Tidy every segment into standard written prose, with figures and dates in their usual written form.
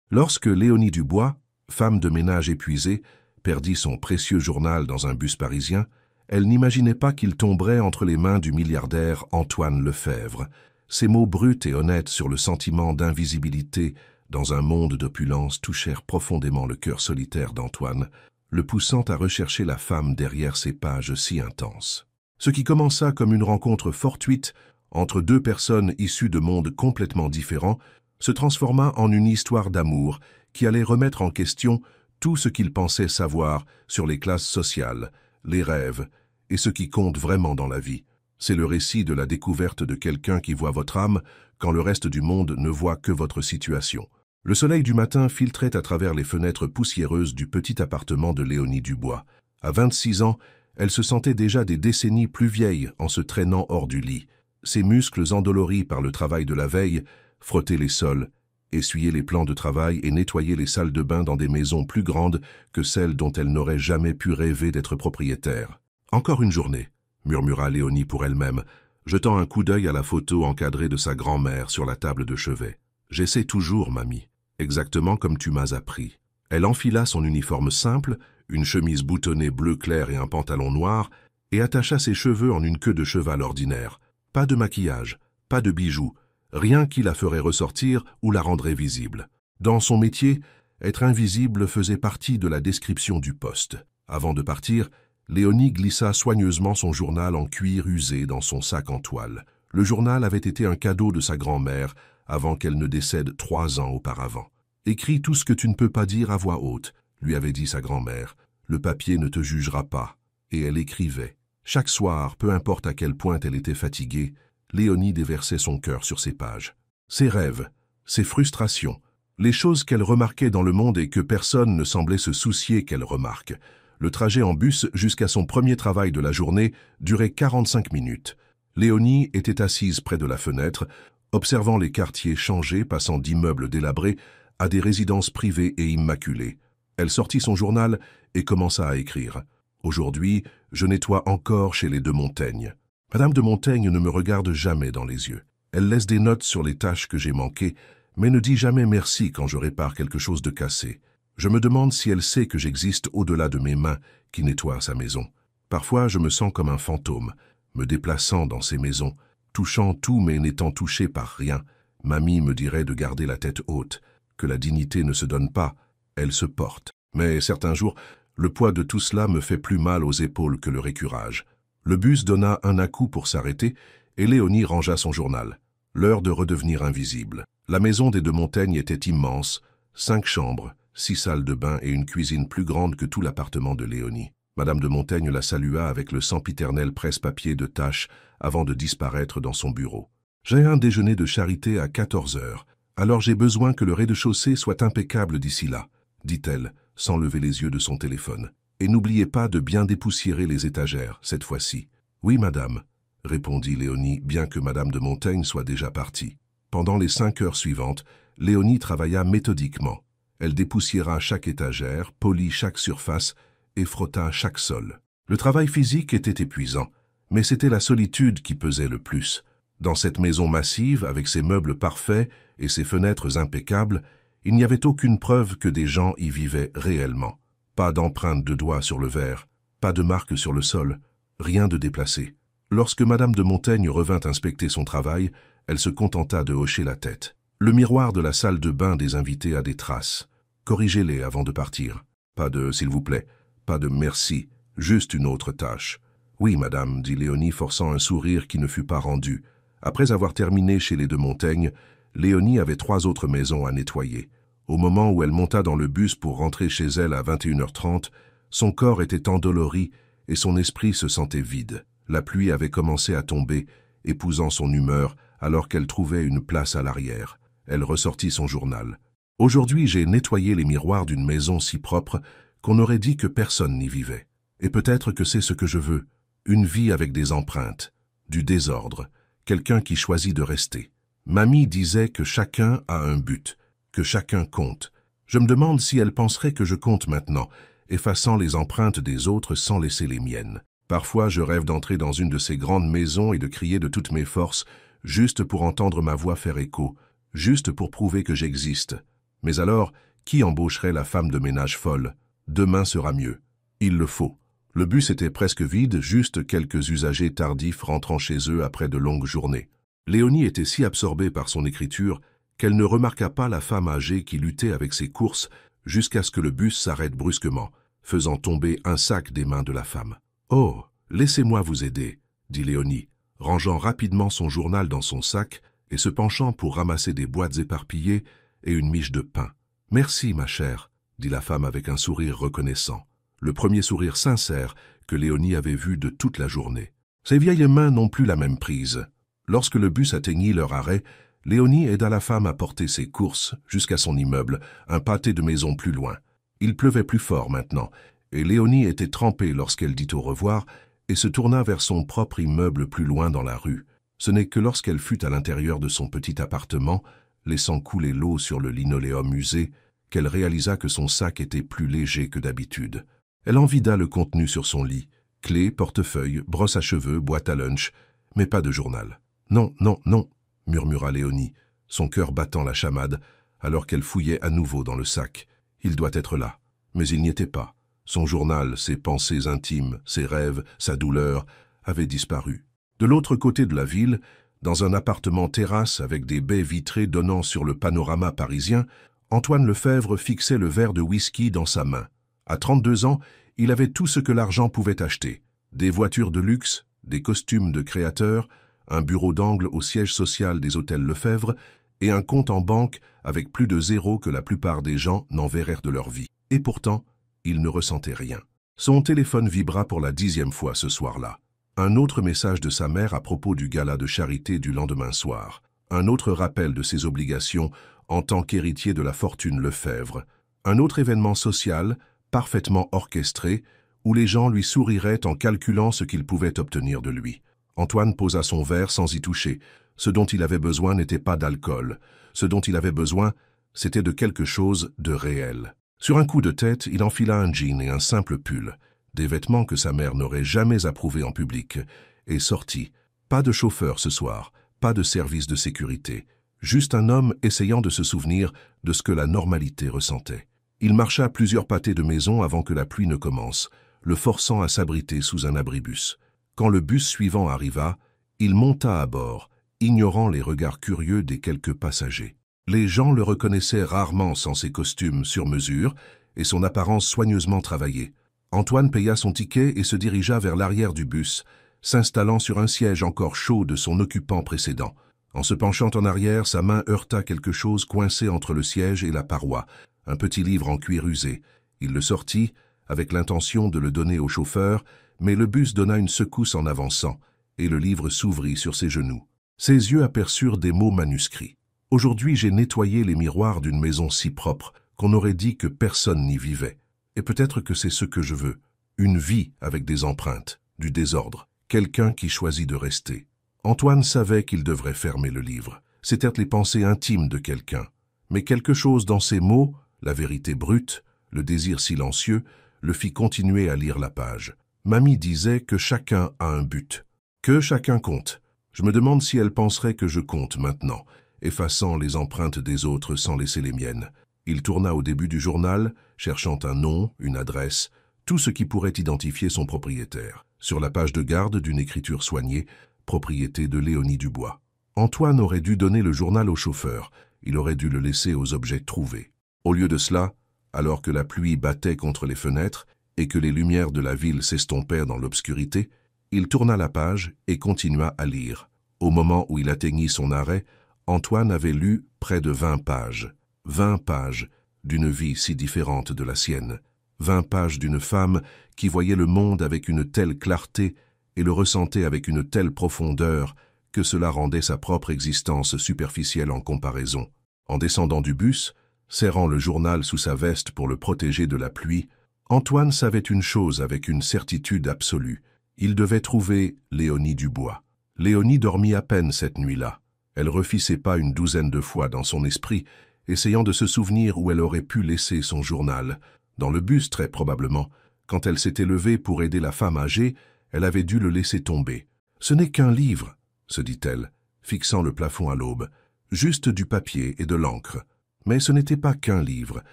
Lorsque Léonie Dubois, femme de ménage épuisée, perdit son précieux journal dans un bus parisien, elle n'imaginait pas qu'il tomberait entre les mains du milliardaire Antoine Lefèvre. Ces mots bruts et honnêtes sur le sentiment d'invisibilité dans un monde d'opulence touchèrent profondément le cœur solitaire d'Antoine, le poussant à rechercher la femme derrière ces pages si intenses. Ce qui commença comme une rencontre fortuite entre deux personnes issues de mondes complètement différents se transforma en une histoire d'amour qui allait remettre en question tout ce qu'il pensait savoir sur les classes sociales, les rêves et ce qui compte vraiment dans la vie. C'est le récit de la découverte de quelqu'un qui voit votre âme quand le reste du monde ne voit que votre situation. Le soleil du matin filtrait à travers les fenêtres poussiéreuses du petit appartement de Léonie Dubois. À 26 ans, elle se sentait déjà des décennies plus vieille en se traînant hors du lit. Ses muscles endoloris par le travail de la veille frottaient les sols, essuyaient les plans de travail et nettoyaient les salles de bain dans des maisons plus grandes que celles dont elle n'aurait jamais pu rêver d'être propriétaire. « Encore une journée », murmura Léonie pour elle-même, jetant un coup d'œil à la photo encadrée de sa grand-mère sur la table de chevet. « J'essaie toujours, mamie, exactement comme tu m'as appris. » Elle enfila son uniforme simple, une chemise boutonnée bleu clair et un pantalon noir, et attacha ses cheveux en une queue de cheval ordinaire. Pas de maquillage, pas de bijoux, rien qui la ferait ressortir ou la rendrait visible. Dans son métier, être invisible faisait partie de la description du poste. Avant de partir, Léonie glissa soigneusement son journal en cuir usé dans son sac en toile. Le journal avait été un cadeau de sa grand-mère avant qu'elle ne décède 3 ans auparavant. « Écris tout ce que tu ne peux pas dire à voix haute », lui avait dit sa grand-mère. « Le papier ne te jugera pas. » Et elle écrivait. Chaque soir, peu importe à quel point elle était fatiguée, Léonie déversait son cœur sur ses pages. Ses rêves, ses frustrations, les choses qu'elle remarquait dans le monde et que personne ne semblait se soucier qu'elle remarque. Le trajet en bus jusqu'à son premier travail de la journée durait 45 minutes. Léonie était assise près de la fenêtre, observant les quartiers changés passant d'immeubles délabrés à des résidences privées et immaculées. Elle sortit son journal et commença à écrire. « Aujourd'hui, je nettoie encore chez les de Montaigne. Madame de Montaigne ne me regarde jamais dans les yeux. Elle laisse des notes sur les tâches que j'ai manquées, mais ne dit jamais merci quand je répare quelque chose de cassé. Je me demande si elle sait que j'existe au-delà de mes mains qui nettoient sa maison. Parfois, je me sens comme un fantôme, me déplaçant dans ces maisons, touchant tout mais n'étant touché par rien. Mamie me dirait de garder la tête haute, que la dignité ne se donne pas, elle se porte. Mais certains jours, le poids de tout cela me fait plus mal aux épaules que le récurage. » Le bus donna un à-coup pour s'arrêter et Léonie rangea son journal. L'heure de redevenir invisible. La maison des de Montaigne était immense, 5 chambres, 6 salles de bain et une cuisine plus grande que tout l'appartement de Léonie. Madame de Montaigne la salua avec le sempiternel presse-papier de tâches avant de disparaître dans son bureau. « J'ai un déjeuner de charité à 14 heures, alors j'ai besoin que le rez-de-chaussée soit impeccable d'ici là, » dit-elle, sans lever les yeux de son téléphone. « Et n'oubliez pas de bien dépoussiérer les étagères, cette fois-ci. »« Oui, madame, » répondit Léonie, bien que madame de Montaigne soit déjà partie. Pendant les 5 heures suivantes, Léonie travailla méthodiquement. Elle dépoussiéra chaque étagère, polit chaque surface et frotta chaque sol. Le travail physique était épuisant, mais c'était la solitude qui pesait le plus. Dans cette maison massive, avec ses meubles parfaits et ses fenêtres impeccables, il n'y avait aucune preuve que des gens y vivaient réellement. Pas d'empreinte de doigts sur le verre, pas de marque sur le sol, rien de déplacé. Lorsque madame de Montaigne revint inspecter son travail, elle se contenta de hocher la tête. Le miroir de la salle de bain des invités a des traces. Corrigez-les avant de partir. Pas de « s'il vous plaît », pas de « merci », juste une autre tâche. « Oui, madame », dit Léonie, forçant un sourire qui ne fut pas rendu. Après avoir terminé chez les de Montaigne, Léonie avait 3 autres maisons à nettoyer. Au moment où elle monta dans le bus pour rentrer chez elle à 21h30, son corps était endolori et son esprit se sentait vide. La pluie avait commencé à tomber, épousant son humeur alors qu'elle trouvait une place à l'arrière. Elle ressortit son journal. « Aujourd'hui, j'ai nettoyé les miroirs d'une maison si propre qu'on aurait dit que personne n'y vivait. Et peut-être que c'est ce que je veux. Une vie avec des empreintes, du désordre, quelqu'un qui choisit de rester. Mamie disait que chacun a un but, que chacun compte. Je me demande si elle penserait que je compte maintenant, effaçant les empreintes des autres sans laisser les miennes. Parfois, je rêve d'entrer dans une de ces grandes maisons et de crier de toutes mes forces, juste pour entendre ma voix faire écho, juste pour prouver que j'existe. Mais alors, qui embaucherait la femme de ménage folle? Demain sera mieux. Il le faut. Le bus était presque vide, juste quelques usagers tardifs rentrant chez eux après de longues journées. Léonie était si absorbée par son écriture qu'elle ne remarqua pas la femme âgée qui luttait avec ses courses jusqu'à ce que le bus s'arrête brusquement, faisant tomber un sac des mains de la femme. « Oh, laissez-moi vous aider », dit Léonie, rangeant rapidement son journal dans son sac et se penchant pour ramasser des boîtes éparpillées et une miche de pain. « Merci, ma chère », dit la femme avec un sourire reconnaissant, le premier sourire sincère que Léonie avait vu de toute la journée. Ses vieilles mains n'ont plus la même prise. Lorsque le bus atteignit leur arrêt, Léonie aida la femme à porter ses courses jusqu'à son immeuble, un pâté de maison plus loin. Il pleuvait plus fort maintenant, et Léonie était trempée lorsqu'elle dit au revoir et se tourna vers son propre immeuble plus loin dans la rue. Ce n'est que lorsqu'elle fut à l'intérieur de son petit appartement, laissant couler l'eau sur le linoléum usé, qu'elle réalisa que son sac était plus léger que d'habitude. Elle en vida le contenu sur son lit, clés, portefeuille, brosse à cheveux, boîte à lunch, mais pas de journal. « Non, non, non !» murmura Léonie, son cœur battant la chamade, alors qu'elle fouillait à nouveau dans le sac. Il doit être là. Mais il n'y était pas. Son journal, ses pensées intimes, ses rêves, sa douleur, avaient disparu. De l'autre côté de la ville, dans un appartement terrasse avec des baies vitrées donnant sur le panorama parisien, Antoine Lefèvre fixait le verre de whisky dans sa main. À 32 ans, il avait tout ce que l'argent pouvait acheter. Des voitures de luxe, des costumes de créateurs, un bureau d'angle au siège social des hôtels Lefèvre et un compte en banque avec plus de zéro que la plupart des gens n'en verrèrent de leur vie. Et pourtant, il ne ressentait rien. Son téléphone vibra pour la 10e fois ce soir-là. Un autre message de sa mère à propos du gala de charité du lendemain soir. Un autre rappel de ses obligations en tant qu'héritier de la fortune Lefèvre. Un autre événement social, parfaitement orchestré, où les gens lui souriraient en calculant ce qu'ils pouvaient obtenir de lui. Antoine posa son verre sans y toucher. Ce dont il avait besoin n'était pas d'alcool. Ce dont il avait besoin, c'était de quelque chose de réel. Sur un coup de tête, il enfila un jean et un simple pull, des vêtements que sa mère n'aurait jamais approuvés en public, et sortit. Pas de chauffeur ce soir, pas de service de sécurité, juste un homme essayant de se souvenir de ce que la normalité ressentait. Il marcha plusieurs pâtés de maison avant que la pluie ne commence, le forçant à s'abriter sous un abribus. Quand le bus suivant arriva, il monta à bord, ignorant les regards curieux des quelques passagers. Les gens le reconnaissaient rarement sans ses costumes sur mesure et son apparence soigneusement travaillée. Antoine paya son ticket et se dirigea vers l'arrière du bus, s'installant sur un siège encore chaud de son occupant précédent. En se penchant en arrière, sa main heurta quelque chose coincé entre le siège et la paroi, un petit livre en cuir usé. Il le sortit, avec l'intention de le donner au chauffeur, mais le bus donna une secousse en avançant, et le livre s'ouvrit sur ses genoux. Ses yeux aperçurent des mots manuscrits. « Aujourd'hui, j'ai nettoyé les miroirs d'une maison si propre qu'on aurait dit que personne n'y vivait. Et peut-être que c'est ce que je veux. Une vie avec des empreintes, du désordre, quelqu'un qui choisit de rester. » Antoine savait qu'il devrait fermer le livre. C'étaient les pensées intimes de quelqu'un. Mais quelque chose dans ces mots, la vérité brute, le désir silencieux, le fit continuer à lire la page. Mamie disait que chacun a un but, que chacun compte. Je me demande si elle penserait que je compte maintenant, effaçant les empreintes des autres sans laisser les miennes. Il tourna au début du journal, cherchant un nom, une adresse, tout ce qui pourrait identifier son propriétaire. Sur la page de garde d'une écriture soignée, propriété de Léonie Dubois. Antoine aurait dû donner le journal au chauffeur, il aurait dû le laisser aux objets trouvés. Au lieu de cela, alors que la pluie battait contre les fenêtres, et que les lumières de la ville s'estompèrent dans l'obscurité, il tourna la page et continua à lire. Au moment où il atteignit son arrêt, Antoine avait lu près de 20 pages. 20 pages d'une vie si différente de la sienne. 20 pages d'une femme qui voyait le monde avec une telle clarté et le ressentait avec une telle profondeur que cela rendait sa propre existence superficielle en comparaison. En descendant du bus, serrant le journal sous sa veste pour le protéger de la pluie, Antoine savait une chose avec une certitude absolue. Il devait trouver Léonie Dubois. Léonie dormit à peine cette nuit-là. Elle refit ses pas une douzaine de fois dans son esprit, essayant de se souvenir où elle aurait pu laisser son journal. Dans le bus, très probablement. Quand elle s'était levée pour aider la femme âgée, elle avait dû le laisser tomber. « Ce n'est qu'un livre », se dit-elle, fixant le plafond à l'aube. « Juste du papier et de l'encre. Mais ce n'était pas qu'un livre,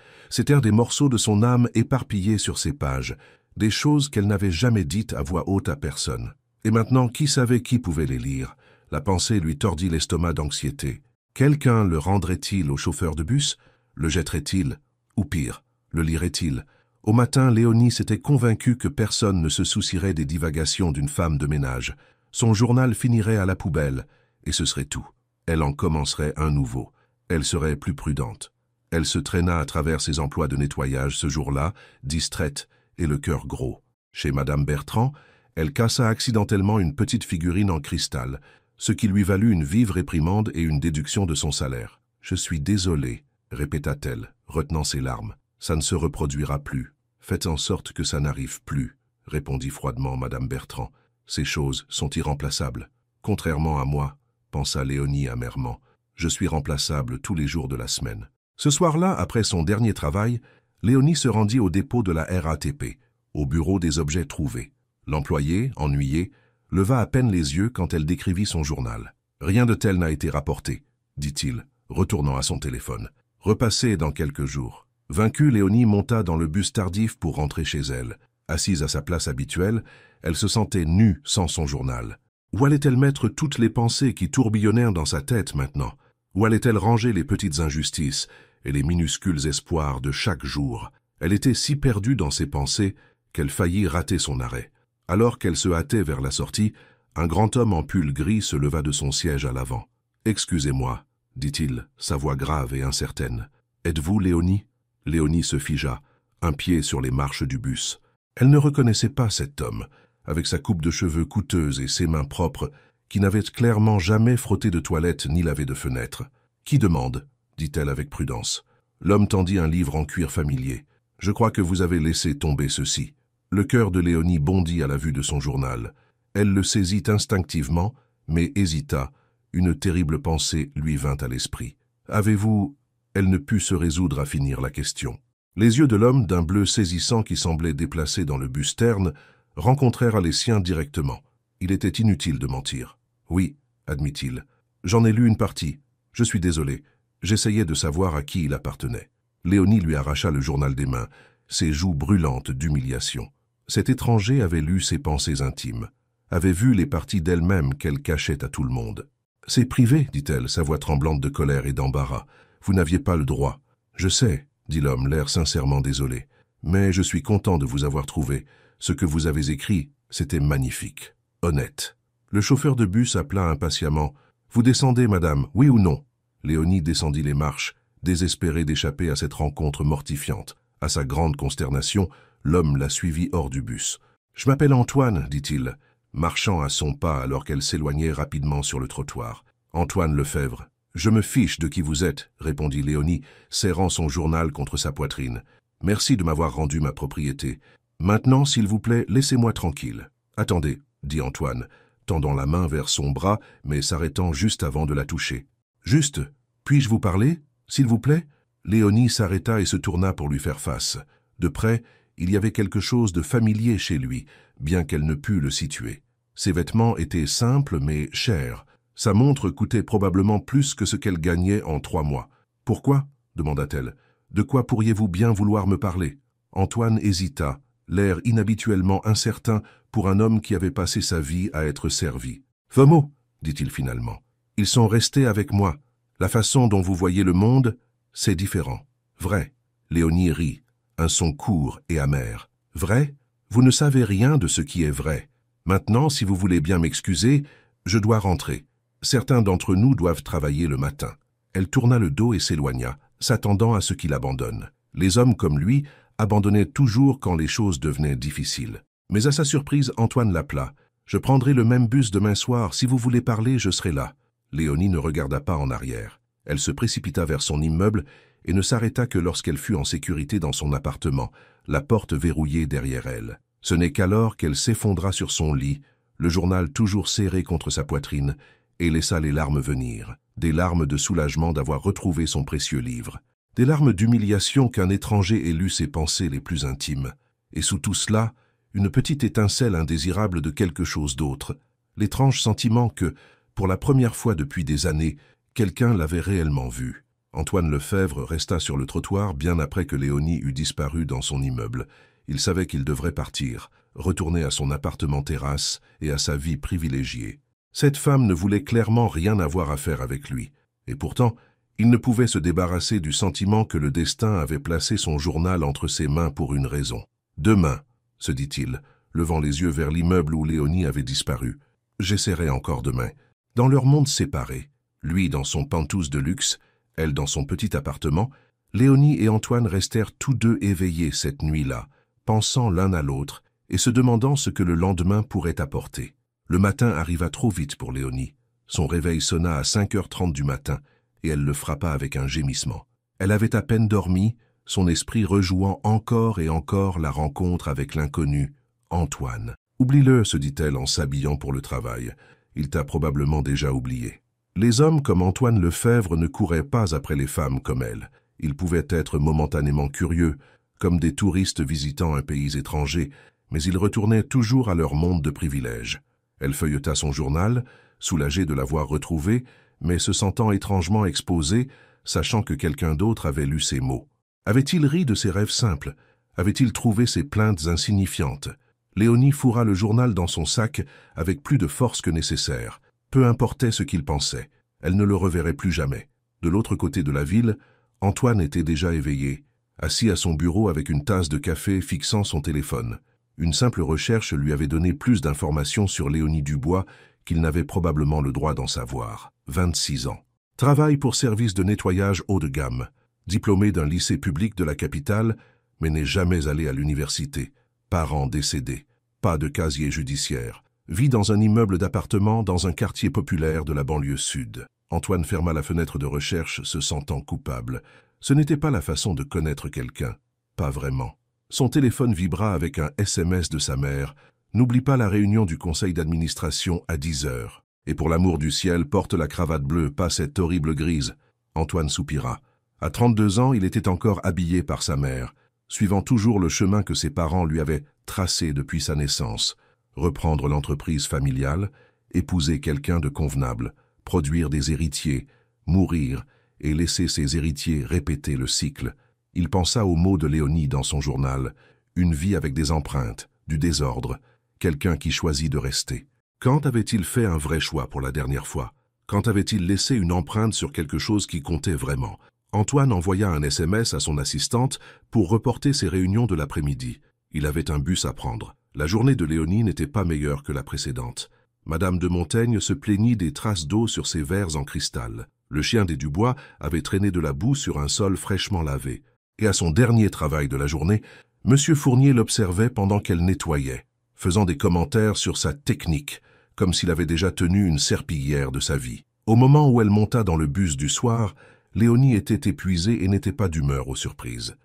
c'étaient des morceaux de son âme éparpillés sur ces pages, des choses qu'elle n'avait jamais dites à voix haute à personne. Et maintenant, qui savait qui pouvait les lire? La pensée lui tordit l'estomac d'anxiété. Quelqu'un le rendrait-il au chauffeur de bus? Le jetterait-il? Ou pire, le lirait-il? Au matin, Léonie s'était convaincue que personne ne se soucierait des divagations d'une femme de ménage. Son journal finirait à la poubelle, et ce serait tout. Elle en commencerait un nouveau. Elle serait plus prudente. Elle se traîna à travers ses emplois de nettoyage ce jour-là, distraite et le cœur gros. Chez Madame Bertrand, elle cassa accidentellement une petite figurine en cristal, ce qui lui valut une vive réprimande et une déduction de son salaire. « Je suis désolée », répéta-t-elle, retenant ses larmes. « Ça ne se reproduira plus. Faites en sorte que ça n'arrive plus », répondit froidement Madame Bertrand. « Ces choses sont irremplaçables. Contrairement à moi, » pensa Léonie amèrement, « je suis remplaçable tous les jours de la semaine. » Ce soir-là, après son dernier travail, Léonie se rendit au dépôt de la RATP, au bureau des objets trouvés. L'employé, ennuyé, leva à peine les yeux quand elle décrivit son journal. « Rien de tel n'a été rapporté, » dit-il, retournant à son téléphone. « Repassez dans quelques jours. » Vaincue, Léonie monta dans le bus tardif pour rentrer chez elle. Assise à sa place habituelle, elle se sentait nue sans son journal. Où allait-elle mettre toutes les pensées qui tourbillonnèrent dans sa tête maintenant? Où allait-elle ranger les petites injustices et les minuscules espoirs de chaque jour? Elle était si perdue dans ses pensées qu'elle faillit rater son arrêt. Alors qu'elle se hâtait vers la sortie, un grand homme en pull gris se leva de son siège à l'avant. « Excusez-moi, » dit-il, sa voix grave et incertaine. « Êtes-vous Léonie ?» Léonie se figea, un pied sur les marches du bus. Elle ne reconnaissait pas cet homme, avec sa coupe de cheveux coûteuse et ses mains propres, qui n'avaient clairement jamais frotté de toilette ni lavé de fenêtre. « Qui demande ?» dit-elle avec prudence. L'homme tendit un livre en cuir familier. « Je crois que vous avez laissé tomber ceci. » Le cœur de Léonie bondit à la vue de son journal. Elle le saisit instinctivement, mais hésita. Une terrible pensée lui vint à l'esprit. « Avez-vous… » Elle ne put se résoudre à finir la question. Les yeux de l'homme, d'un bleu saisissant qui semblait déplacé dans le bus terne, rencontrèrent les siens directement. Il était inutile de mentir. « Oui, » admit-il. « J'en ai lu une partie. Je suis désolé. J'essayais de savoir à qui il appartenait. » Léonie lui arracha le journal des mains, ses joues brûlantes d'humiliation. Cet étranger avait lu ses pensées intimes, avait vu les parties d'elle-même qu'elle cachait à tout le monde. « C'est privé, » dit-elle, sa voix tremblante de colère et d'embarras. « Vous n'aviez pas le droit. »« Je sais, » dit l'homme, l'air sincèrement désolé. « Mais je suis content de vous avoir trouvé. Ce que vous avez écrit, c'était magnifique. Honnête. » Le chauffeur de bus appela impatiemment. « Vous descendez, madame, oui ou non ?» Léonie descendit les marches, désespérée d'échapper à cette rencontre mortifiante. À sa grande consternation, l'homme la suivit hors du bus. « Je m'appelle Antoine, » dit-il, marchant à son pas alors qu'elle s'éloignait rapidement sur le trottoir. « Antoine Lefebvre. »« Je me fiche de qui vous êtes, » répondit Léonie, serrant son journal contre sa poitrine. « Merci de m'avoir rendu ma propriété. Maintenant, s'il vous plaît, laissez-moi tranquille. »« Attendez, » dit Antoine, tendant la main vers son bras, mais s'arrêtant juste avant de la toucher. « Juste, puis-je vous parler, s'il vous plaît ?» Léonie s'arrêta et se tourna pour lui faire face. De près, il y avait quelque chose de familier chez lui, bien qu'elle ne pût le situer. Ses vêtements étaient simples mais chers. Sa montre coûtait probablement plus que ce qu'elle gagnait en 3 mois. « Pourquoi ?» demanda-t-elle. « De quoi pourriez-vous bien vouloir me parler ?» Antoine hésita, l'air inhabituellement incertain pour un homme qui avait passé sa vie à être servi. « Vos mots, » dit-il finalement. « Ils sont restés avec moi. La façon dont vous voyez le monde, c'est différent. Vrai. » Léonie rit, un son court et amer. « Vrai? Vous ne savez rien de ce qui est vrai. Maintenant, si vous voulez bien m'excuser, je dois rentrer. Certains d'entre nous doivent travailler le matin. » Elle tourna le dos et s'éloigna, s'attendant à ce qu'il abandonne. Les hommes comme lui abandonnaient toujours quand les choses devenaient difficiles. Mais à sa surprise, Antoine l'appela. « Je prendrai le même bus demain soir. Si vous voulez parler, je serai là. » Léonie ne regarda pas en arrière. Elle se précipita vers son immeuble et ne s'arrêta que lorsqu'elle fut en sécurité dans son appartement, la porte verrouillée derrière elle. Ce n'est qu'alors qu'elle s'effondra sur son lit, le journal toujours serré contre sa poitrine, et laissa les larmes venir, des larmes de soulagement d'avoir retrouvé son précieux livre, des larmes d'humiliation qu'un étranger ait lu ses pensées les plus intimes, et sous tout cela, une petite étincelle indésirable de quelque chose d'autre, l'étrange sentiment que, pour la première fois depuis des années, quelqu'un l'avait réellement vu. Antoine Lefebvre resta sur le trottoir bien après que Léonie eut disparu dans son immeuble. Il savait qu'il devrait partir, retourner à son appartement-terrasse et à sa vie privilégiée. Cette femme ne voulait clairement rien avoir à faire avec lui. Et pourtant, il ne pouvait se débarrasser du sentiment que le destin avait placé son journal entre ses mains pour une raison. « Demain », se dit-il, levant les yeux vers l'immeuble où Léonie avait disparu. « J'essaierai encore demain. » Dans leur monde séparé, lui dans son penthouse de luxe, elle dans son petit appartement, Léonie et Antoine restèrent tous deux éveillés cette nuit-là, pensant l'un à l'autre et se demandant ce que le lendemain pourrait apporter. Le matin arriva trop vite pour Léonie. Son réveil sonna à 5h30 du matin et elle le frappa avec un gémissement. Elle avait à peine dormi, son esprit rejouant encore et encore la rencontre avec l'inconnu, Antoine. « Oublie-le, se dit-elle en s'habillant pour le travail. Il t'a probablement déjà oublié. » Les hommes comme Antoine Lefebvre ne couraient pas après les femmes comme elle. Ils pouvaient être momentanément curieux, comme des touristes visitant un pays étranger, mais ils retournaient toujours à leur monde de privilèges. Elle feuilleta son journal, soulagée de l'avoir retrouvé, mais se sentant étrangement exposée, sachant que quelqu'un d'autre avait lu ses mots. Avait-il ri de ses rêves simples? Avait-il trouvé ses plaintes insignifiantes? Léonie fourra le journal dans son sac avec plus de force que nécessaire. Peu importait ce qu'il pensait, elle ne le reverrait plus jamais. De l'autre côté de la ville, Antoine était déjà éveillé, assis à son bureau avec une tasse de café fixant son téléphone. Une simple recherche lui avait donné plus d'informations sur Léonie Dubois qu'il n'avait probablement le droit d'en savoir. 26 ans. Travaille pour service de nettoyage haut de gamme. Diplômé d'un lycée public de la capitale, mais n'est jamais allé à l'université. Parents décédés. Pas de casier judiciaire. Vit dans un immeuble d'appartements dans un quartier populaire de la banlieue sud. Antoine ferma la fenêtre de recherche, se sentant coupable. Ce n'était pas la façon de connaître quelqu'un. Pas vraiment. Son téléphone vibra avec un SMS de sa mère. « N'oublie pas la réunion du conseil d'administration à 10h. Et pour l'amour du ciel, porte la cravate bleue, pas cette horrible grise. » Antoine soupira. À 32 ans, il était encore habillé par sa mère, suivant toujours le chemin que ses parents lui avaient tracé depuis sa naissance. Reprendre l'entreprise familiale, épouser quelqu'un de convenable, produire des héritiers, mourir et laisser ses héritiers répéter le cycle. Il pensa aux mots de Léonie dans son journal, une vie avec des empreintes, du désordre, quelqu'un qui choisit de rester. Quand avait-il fait un vrai choix pour la dernière fois? Quand avait-il laissé une empreinte sur quelque chose qui comptait vraiment? Antoine envoya un SMS à son assistante pour reporter ses réunions de l'après-midi. Il avait un bus à prendre. La journée de Léonie n'était pas meilleure que la précédente. Madame de Montaigne se plaignit des traces d'eau sur ses verres en cristal. Le chien des Dubois avait traîné de la boue sur un sol fraîchement lavé. Et à son dernier travail de la journée, Monsieur Fournier l'observait pendant qu'elle nettoyait, faisant des commentaires sur sa technique, comme s'il avait déjà tenu une serpillière de sa vie. Au moment où elle monta dans le bus du soir, Léonie était épuisée et n'était pas d'humeur aux surprises.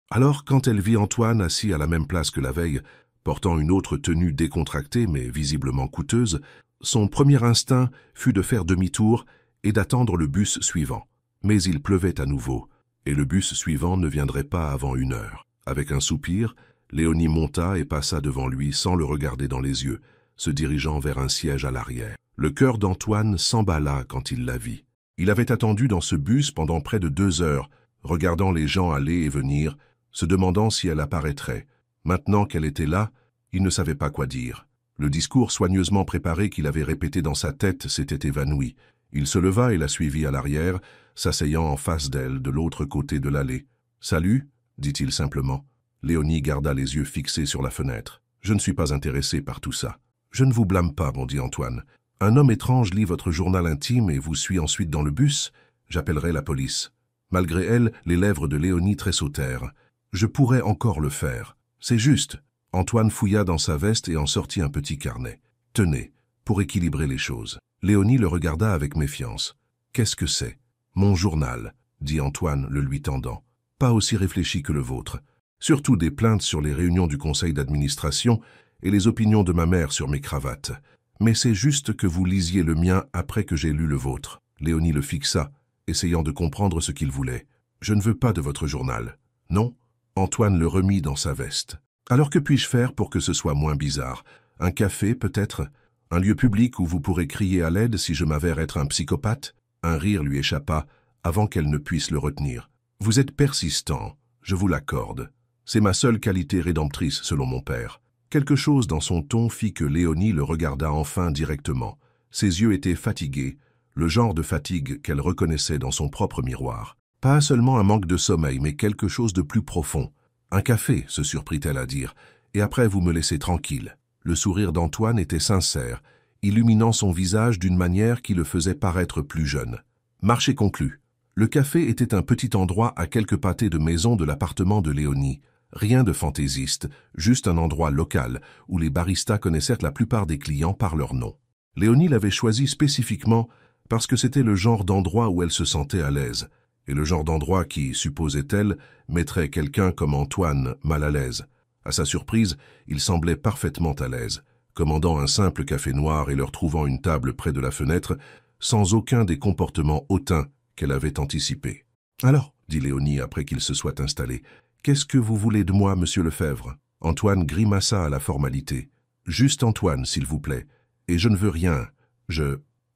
Alors, quand elle vit Antoine assis à la même place que la veille, portant une autre tenue décontractée mais visiblement coûteuse, son premier instinct fut de faire demi-tour et d'attendre le bus suivant. Mais il pleuvait à nouveau, et le bus suivant ne viendrait pas avant 1 heure. Avec un soupir, Léonie monta et passa devant lui sans le regarder dans les yeux, se dirigeant vers un siège à l'arrière. Le cœur d'Antoine s'emballa quand il la vit. Il avait attendu dans ce bus pendant près de 2 heures, regardant les gens aller et venir, se demandant si elle apparaîtrait. Maintenant qu'elle était là, il ne savait pas quoi dire. Le discours soigneusement préparé qu'il avait répété dans sa tête s'était évanoui. Il se leva et la suivit à l'arrière, s'asseyant en face d'elle, de l'autre côté de l'allée. « Salut », dit-il simplement. Léonie garda les yeux fixés sur la fenêtre. « Je ne suis pas intéressé par tout ça. »« Je ne vous blâme pas, bondit Antoine. Un homme étrange lit votre journal intime et vous suit ensuite dans le bus. J'appellerai la police. » Malgré elle, les lèvres de Léonie tressautèrent. « Je pourrais encore le faire. C'est juste. » Antoine fouilla dans sa veste et en sortit un petit carnet. « Tenez, pour équilibrer les choses. » Léonie le regarda avec méfiance. « Qu'est-ce que c'est ?»« Mon journal, » dit Antoine, le lui tendant. « Pas aussi réfléchi que le vôtre. Surtout des plaintes sur les réunions du conseil d'administration et les opinions de ma mère sur mes cravates. Mais c'est juste que vous lisiez le mien après que j'ai lu le vôtre. » Léonie le fixa, essayant de comprendre ce qu'il voulait. « Je ne veux pas de votre journal. »« Non ?» Antoine le remit dans sa veste. « Alors que puis-je faire pour que ce soit moins bizarre? Un café, peut-être? Un lieu public où vous pourrez crier à l'aide si je m'avère être un psychopathe ?» Un rire lui échappa, avant qu'elle ne puisse le retenir. Vous êtes persistant, je vous l'accorde. C'est ma seule qualité rédemptrice selon mon père. Quelque chose dans son ton fit que Léonie le regarda enfin directement. Ses yeux étaient fatigués, le genre de fatigue qu'elle reconnaissait dans son propre miroir. Pas seulement un manque de sommeil, mais quelque chose de plus profond. Un café, se surprit-elle à dire, et après vous me laissez tranquille. Le sourire d'Antoine était sincère, illuminant son visage d'une manière qui le faisait paraître plus jeune. Marché conclu. Le café était un petit endroit à quelques pâtés de maison de l'appartement de Léonie. Rien de fantaisiste, juste un endroit local où les baristas connaissaient la plupart des clients par leur nom. Léonie l'avait choisi spécifiquement parce que c'était le genre d'endroit où elle se sentait à l'aise, et le genre d'endroit qui, supposait-elle, mettrait quelqu'un comme Antoine mal à l'aise. À sa surprise, il semblait parfaitement à l'aise, commandant un simple café noir et leur trouvant une table près de la fenêtre, sans aucun des comportements hautains qu'elle avait anticipés. « Alors, dit Léonie après qu'il se soit installé, qu'est-ce que vous voulez de moi, monsieur Lefebvre ?» Antoine grimaça à la formalité. « Juste Antoine, s'il vous plaît. Et je ne veux rien.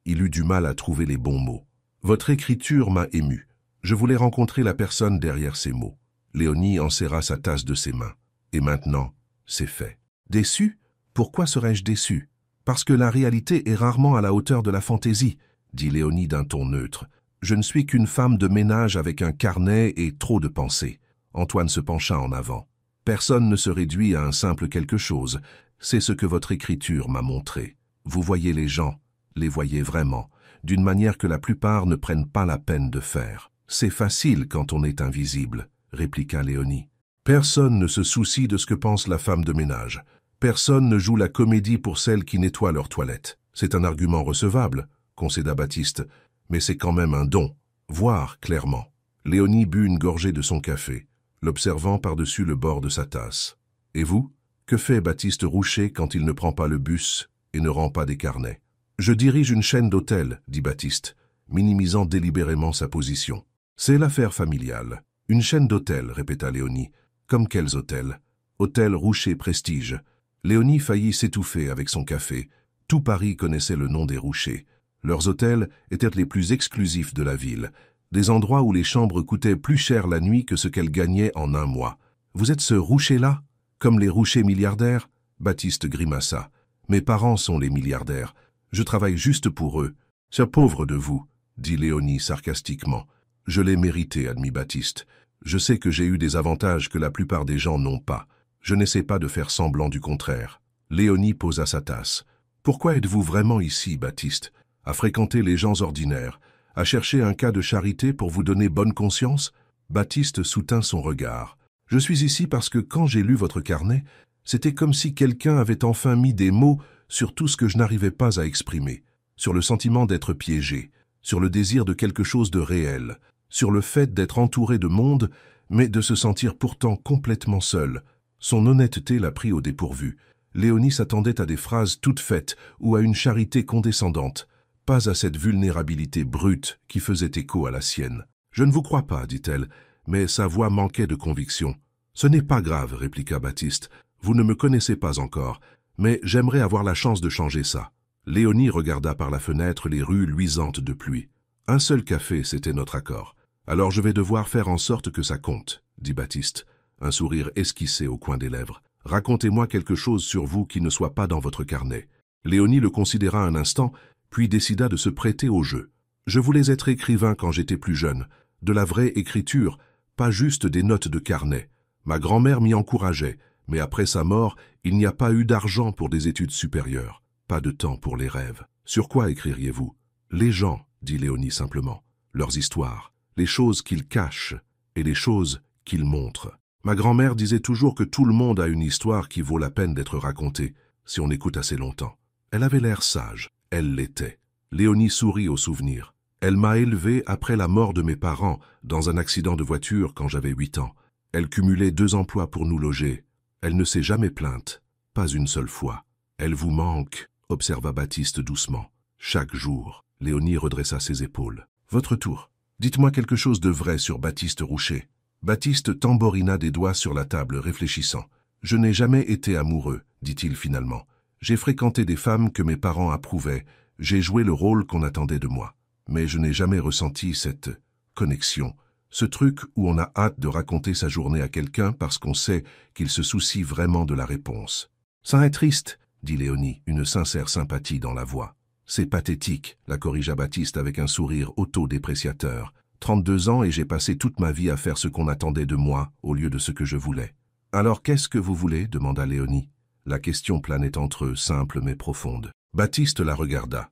Il eut du mal à trouver les bons mots. Votre écriture m'a ému. Je voulais rencontrer la personne derrière ces mots. » Léonie enserra sa tasse de ses mains. « Et maintenant, c'est fait. » « Déçu ? Pourquoi serais-je déçu ? Parce que la réalité est rarement à la hauteur de la fantaisie, dit Léonie d'un ton neutre. Je ne suis qu'une femme de ménage avec un carnet et trop de pensées. Antoine se pencha en avant. Personne ne se réduit à un simple quelque chose. C'est ce que votre écriture m'a montré. Vous voyez les gens, les voyez vraiment, d'une manière que la plupart ne prennent pas la peine de faire. C'est facile quand on est invisible, répliqua Léonie. Personne ne se soucie de ce que pense la femme de ménage. Personne ne joue la comédie pour celles qui nettoient leur toilette. C'est un argument recevable, concéda Baptiste, mais c'est quand même un don, voir clairement. Léonie but une gorgée de son café, l'observant par-dessus le bord de sa tasse. Et vous, que fait Baptiste Roucher quand il ne prend pas le bus et ne rend pas des carnets? Je dirige une chaîne d'hôtels, dit Baptiste, minimisant délibérément sa position. C'est l'affaire familiale. Une chaîne d'hôtels, répéta Léonie. Comme quels hôtels? Hôtel Roucher Prestige. Léonie faillit s'étouffer avec son café. Tout Paris connaissait le nom des Roucher. Leurs hôtels étaient les plus exclusifs de la ville, des endroits où les chambres coûtaient plus cher la nuit que ce qu'elles gagnaient en un mois. « Vous êtes ce Roucher-là? Comme les Roucher milliardaires ?» Baptiste grimaça. « Mes parents sont les milliardaires. Je travaille juste pour eux. C'est pauvre de vous, » dit Léonie sarcastiquement. « Je l'ai mérité, admit Baptiste. Je sais que j'ai eu des avantages que la plupart des gens n'ont pas. Je n'essaie pas de faire semblant du contraire. » Léonie posa sa tasse. « Pourquoi êtes-vous vraiment ici, Baptiste? À fréquenter les gens ordinaires, à chercher un cas de charité pour vous donner bonne conscience ?» Baptiste soutint son regard. « Je suis ici parce que quand j'ai lu votre carnet, c'était comme si quelqu'un avait enfin mis des mots sur tout ce que je n'arrivais pas à exprimer, sur le sentiment d'être piégé, sur le désir de quelque chose de réel, sur le fait d'être entouré de monde, mais de se sentir pourtant complètement seul. » Son honnêteté l'a pris au dépourvu. Léonie s'attendait à des phrases toutes faites ou à une charité condescendante, pas à cette vulnérabilité brute qui faisait écho à la sienne. « Je ne vous crois pas, dit-elle, mais sa voix manquait de conviction. »« Ce n'est pas grave, répliqua Baptiste. Vous ne me connaissez pas encore, mais j'aimerais avoir la chance de changer ça. » Léonie regarda par la fenêtre les rues luisantes de pluie. « Un seul café, c'était notre accord. Alors je vais devoir faire en sorte que ça compte, dit Baptiste, un sourire esquissé au coin des lèvres. « Racontez-moi quelque chose sur vous qui ne soit pas dans votre carnet. » Léonie le considéra un instant, puis décida de se prêter au jeu. « Je voulais être écrivain quand j'étais plus jeune, de la vraie écriture, pas juste des notes de carnet. Ma grand-mère m'y encourageait, mais après sa mort, il n'y a pas eu d'argent pour des études supérieures, pas de temps pour les rêves. Sur quoi écririez-vous? »« Les gens, dit Léonie simplement, leurs histoires, les choses qu'ils cachent et les choses qu'ils montrent. Ma grand-mère disait toujours que tout le monde a une histoire qui vaut la peine d'être racontée, si on écoute assez longtemps. Elle avait l'air sage, elle l'était. » Léonie sourit au souvenir. « Elle m'a élevé après la mort de mes parents dans un accident de voiture quand j'avais 8 ans. Elle cumulait 2 emplois pour nous loger. Elle ne s'est jamais plainte, pas une seule fois. Elle vous manque, observa Baptiste doucement. Chaque jour. » Léonie redressa ses épaules. « Votre tour. Dites-moi quelque chose de vrai sur Baptiste Roucher. » Baptiste tamborina des doigts sur la table, réfléchissant. « Je n'ai jamais été amoureux, dit-il finalement. J'ai fréquenté des femmes que mes parents approuvaient. J'ai joué le rôle qu'on attendait de moi. Mais je n'ai jamais ressenti cette Connexion. Ce truc où on a hâte de raconter sa journée à quelqu'un parce qu'on sait qu'il se soucie vraiment de la réponse. Ça est triste, dit Léonie, une sincère sympathie dans la voix. C'est pathétique, la corrigea Baptiste avec un sourire autodépréciateur. 32 ans et j'ai passé toute ma vie à faire ce qu'on attendait de moi au lieu de ce que je voulais. Alors qu'est-ce que vous voulez demanda Léonie. La question planait entre eux, simple mais profonde. Baptiste la regarda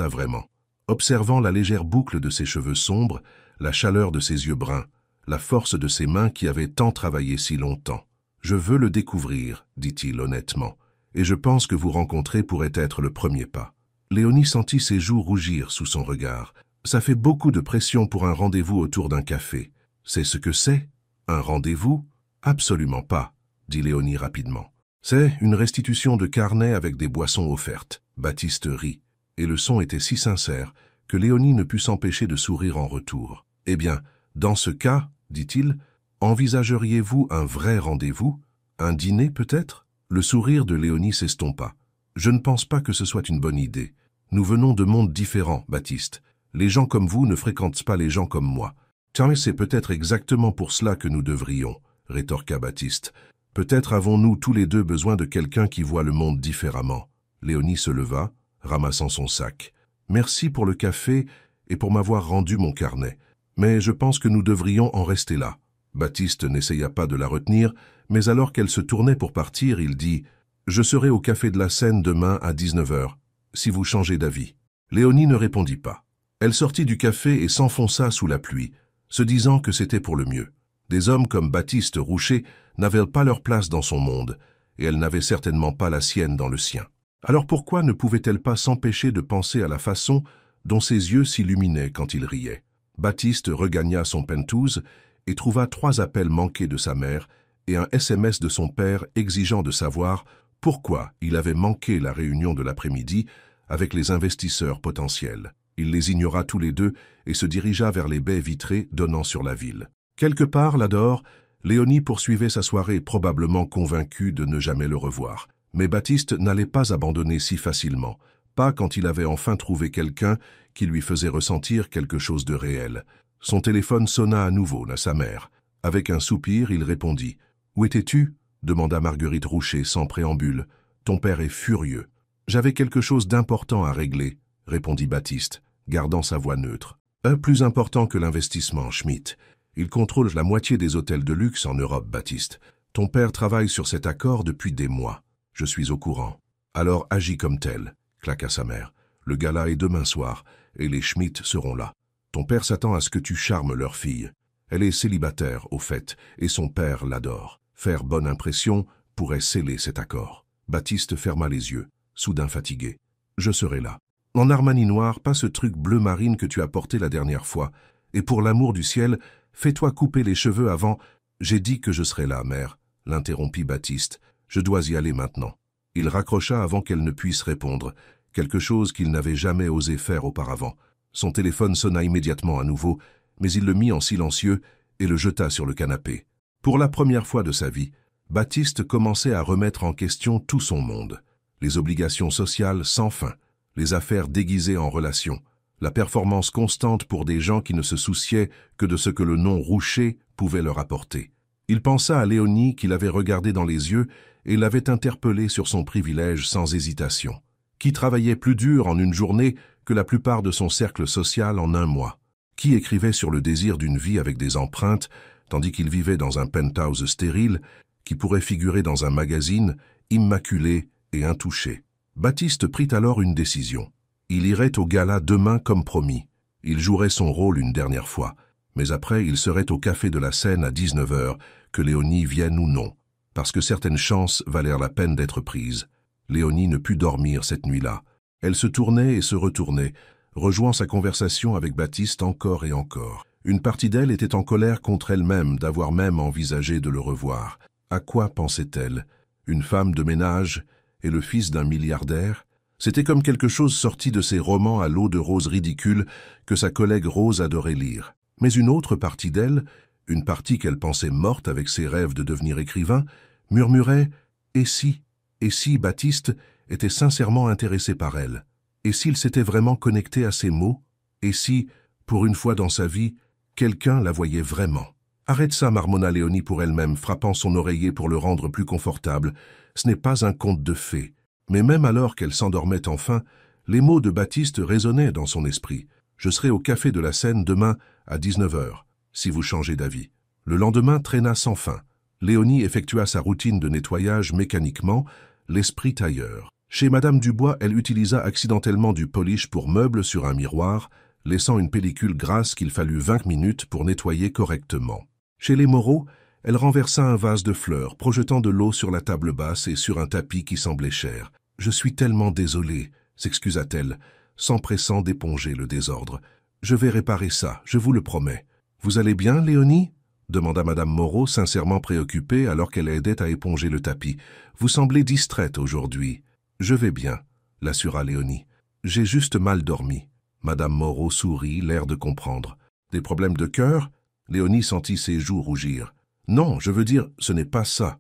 vraiment. Observant la légère boucle de ses cheveux sombres, la chaleur de ses yeux bruns, la force de ses mains qui avaient tant travaillé si longtemps. « Je veux le découvrir, dit-il honnêtement, et je pense que vous rencontrer pourrait être le premier pas. » Léonie sentit ses joues rougir sous son regard. « Ça fait beaucoup de pression pour un rendez-vous autour d'un café. C'est ce que c'est? Un rendez-vous? Absolument pas, dit Léonie rapidement. C'est une restitution de carnet avec des boissons offertes. » Baptiste rit, et le son était si sincère que Léonie ne put s'empêcher de sourire en retour. « Eh bien, dans ce cas, dit-il, envisageriez-vous un vrai rendez-vous? Un dîner peut-être ?» Le sourire de Léonie s'estompa. « Je ne pense pas que ce soit une bonne idée. Nous venons de mondes différents, Baptiste. Les gens comme vous ne fréquentent pas les gens comme moi. »« Tiens, c'est peut-être exactement pour cela que nous devrions, » rétorqua Baptiste. « Peut-être avons-nous tous les deux besoin de quelqu'un qui voit le monde différemment. » Léonie se leva, ramassant son sac. « Merci pour le café et pour m'avoir rendu mon carnet. Mais je pense que nous devrions en rester là. » Baptiste n'essaya pas de la retenir, mais alors qu'elle se tournait pour partir, il dit « Je serai au café de la Seine demain à 19h, si vous changez d'avis. » Léonie ne répondit pas. Elle sortit du café et s'enfonça sous la pluie, se disant que c'était pour le mieux. Des hommes comme Baptiste Roucher n'avaient pas leur place dans son monde, et elle n'avait certainement pas la sienne dans le sien. Alors pourquoi ne pouvait-elle pas s'empêcher de penser à la façon dont ses yeux s'illuminaient quand il riait? Baptiste regagna son penthouse et trouva 3 appels manqués de sa mère et un SMS de son père exigeant de savoir pourquoi il avait manqué la réunion de l'après-midi avec les investisseurs potentiels. Il les ignora tous les deux et se dirigea vers les baies vitrées donnant sur la ville. Quelque part là-dehors, Léonie poursuivait sa soirée probablement convaincue de ne jamais le revoir. Mais Baptiste n'allait pas abandonner si facilement, pas quand il avait enfin trouvé quelqu'un qui lui faisait ressentir quelque chose de réel. Son téléphone sonna à nouveau, sa mère. Avec un soupir, il répondit. « Où étais-tu » demanda Marguerite Roucher sans préambule. « Ton père est furieux. »« J'avais quelque chose d'important à régler, » répondit Baptiste, gardant sa voix neutre. « Plus important que l'investissement, Schmitt. Il contrôle la moitié des hôtels de luxe en Europe, Baptiste. Ton père travaille sur cet accord depuis des mois. Je suis au courant. Alors agis comme tel, » claqua sa mère. « Le gala est demain soir, et les Schmitt seront là. Ton père s'attend à ce que tu charmes leur fille. Elle est célibataire, au fait, et son père l'adore. Faire bonne impression pourrait sceller cet accord. » Baptiste ferma les yeux, soudain fatigué. « Je serai là. En Armani noir, pas ce truc bleu marine que tu as porté la dernière fois. Et pour l'amour du ciel, fais-toi couper les cheveux avant... »« J'ai dit que je serais là, mère, » l'interrompit Baptiste. « Je dois y aller maintenant. » Il raccrocha avant qu'elle ne puisse répondre, quelque chose qu'il n'avait jamais osé faire auparavant. Son téléphone sonna immédiatement à nouveau, mais il le mit en silencieux et le jeta sur le canapé. Pour la première fois de sa vie, Baptiste commençait à remettre en question tout son monde. Les obligations sociales sans fin, les affaires déguisées en relations, la performance constante pour des gens qui ne se souciaient que de ce que le nom Roucher pouvait leur apporter. Il pensa à Léonie qu'il avait regardée dans les yeux et l'avait interpellée sur son privilège sans hésitation. Qui travaillait plus dur en une journée que la plupart de son cercle social en un mois? Qui écrivait sur le désir d'une vie avec des empreintes, tandis qu'il vivait dans un penthouse stérile, qui pourrait figurer dans un magazine, immaculé et intouché? Baptiste prit alors une décision. Il irait au gala demain comme promis. Il jouerait son rôle une dernière fois. Mais après, il serait au café de la Seine à 19h, que Léonie vienne ou non, parce que certaines chances valèrent la peine d'être prises. Léonie ne put dormir cette nuit-là. Elle se tournait et se retournait, rejoint sa conversation avec Baptiste encore et encore. Une partie d'elle était en colère contre elle-même d'avoir même envisagé de le revoir. À quoi pensait-elle? Une femme de ménage et le fils d'un milliardaire? C'était comme quelque chose sorti de ces romans à l'eau de rose ridicule que sa collègue Rose adorait lire. Mais une autre partie d'elle, une partie qu'elle pensait morte avec ses rêves de devenir écrivain, murmurait « Et si Baptiste était sincèrement intéressé par elle? Et s'il s'était vraiment connecté à ses mots? Et si, pour une fois dans sa vie, Quelqu'un la voyait vraiment. Arrête ça, marmonna Léonie pour elle-même, frappant son oreiller pour le rendre plus confortable. Ce n'est pas un conte de fées. Mais même alors qu'elle s'endormait enfin, les mots de Baptiste résonnaient dans son esprit. Je serai au café de la Seine demain à 19 h, si vous changez d'avis. Le lendemain traîna sans fin. Léonie effectua sa routine de nettoyage mécaniquement, l'esprit ailleurs. Chez Madame Dubois, elle utilisa accidentellement du polish pour meubles sur un miroir, laissant une pellicule grasse qu'il fallut 20 minutes pour nettoyer correctement. Chez les Moreau, elle renversa un vase de fleurs, projetant de l'eau sur la table basse et sur un tapis qui semblait cher. « Je suis tellement désolée », s'excusa-t-elle, s'empressant d'éponger le désordre. « Je vais réparer ça, je vous le promets. »« Vous allez bien, Léonie ?» demanda Madame Moreau, sincèrement préoccupée alors qu'elle aidait à éponger le tapis. « Vous semblez distraite aujourd'hui. »« Je vais bien, » l'assura Léonie. « J'ai juste mal dormi. » Madame Moreau sourit, l'air de comprendre. « Des problèmes de cœur ?» Léonie sentit ses joues rougir. « Non, je veux dire, ce n'est pas ça. »«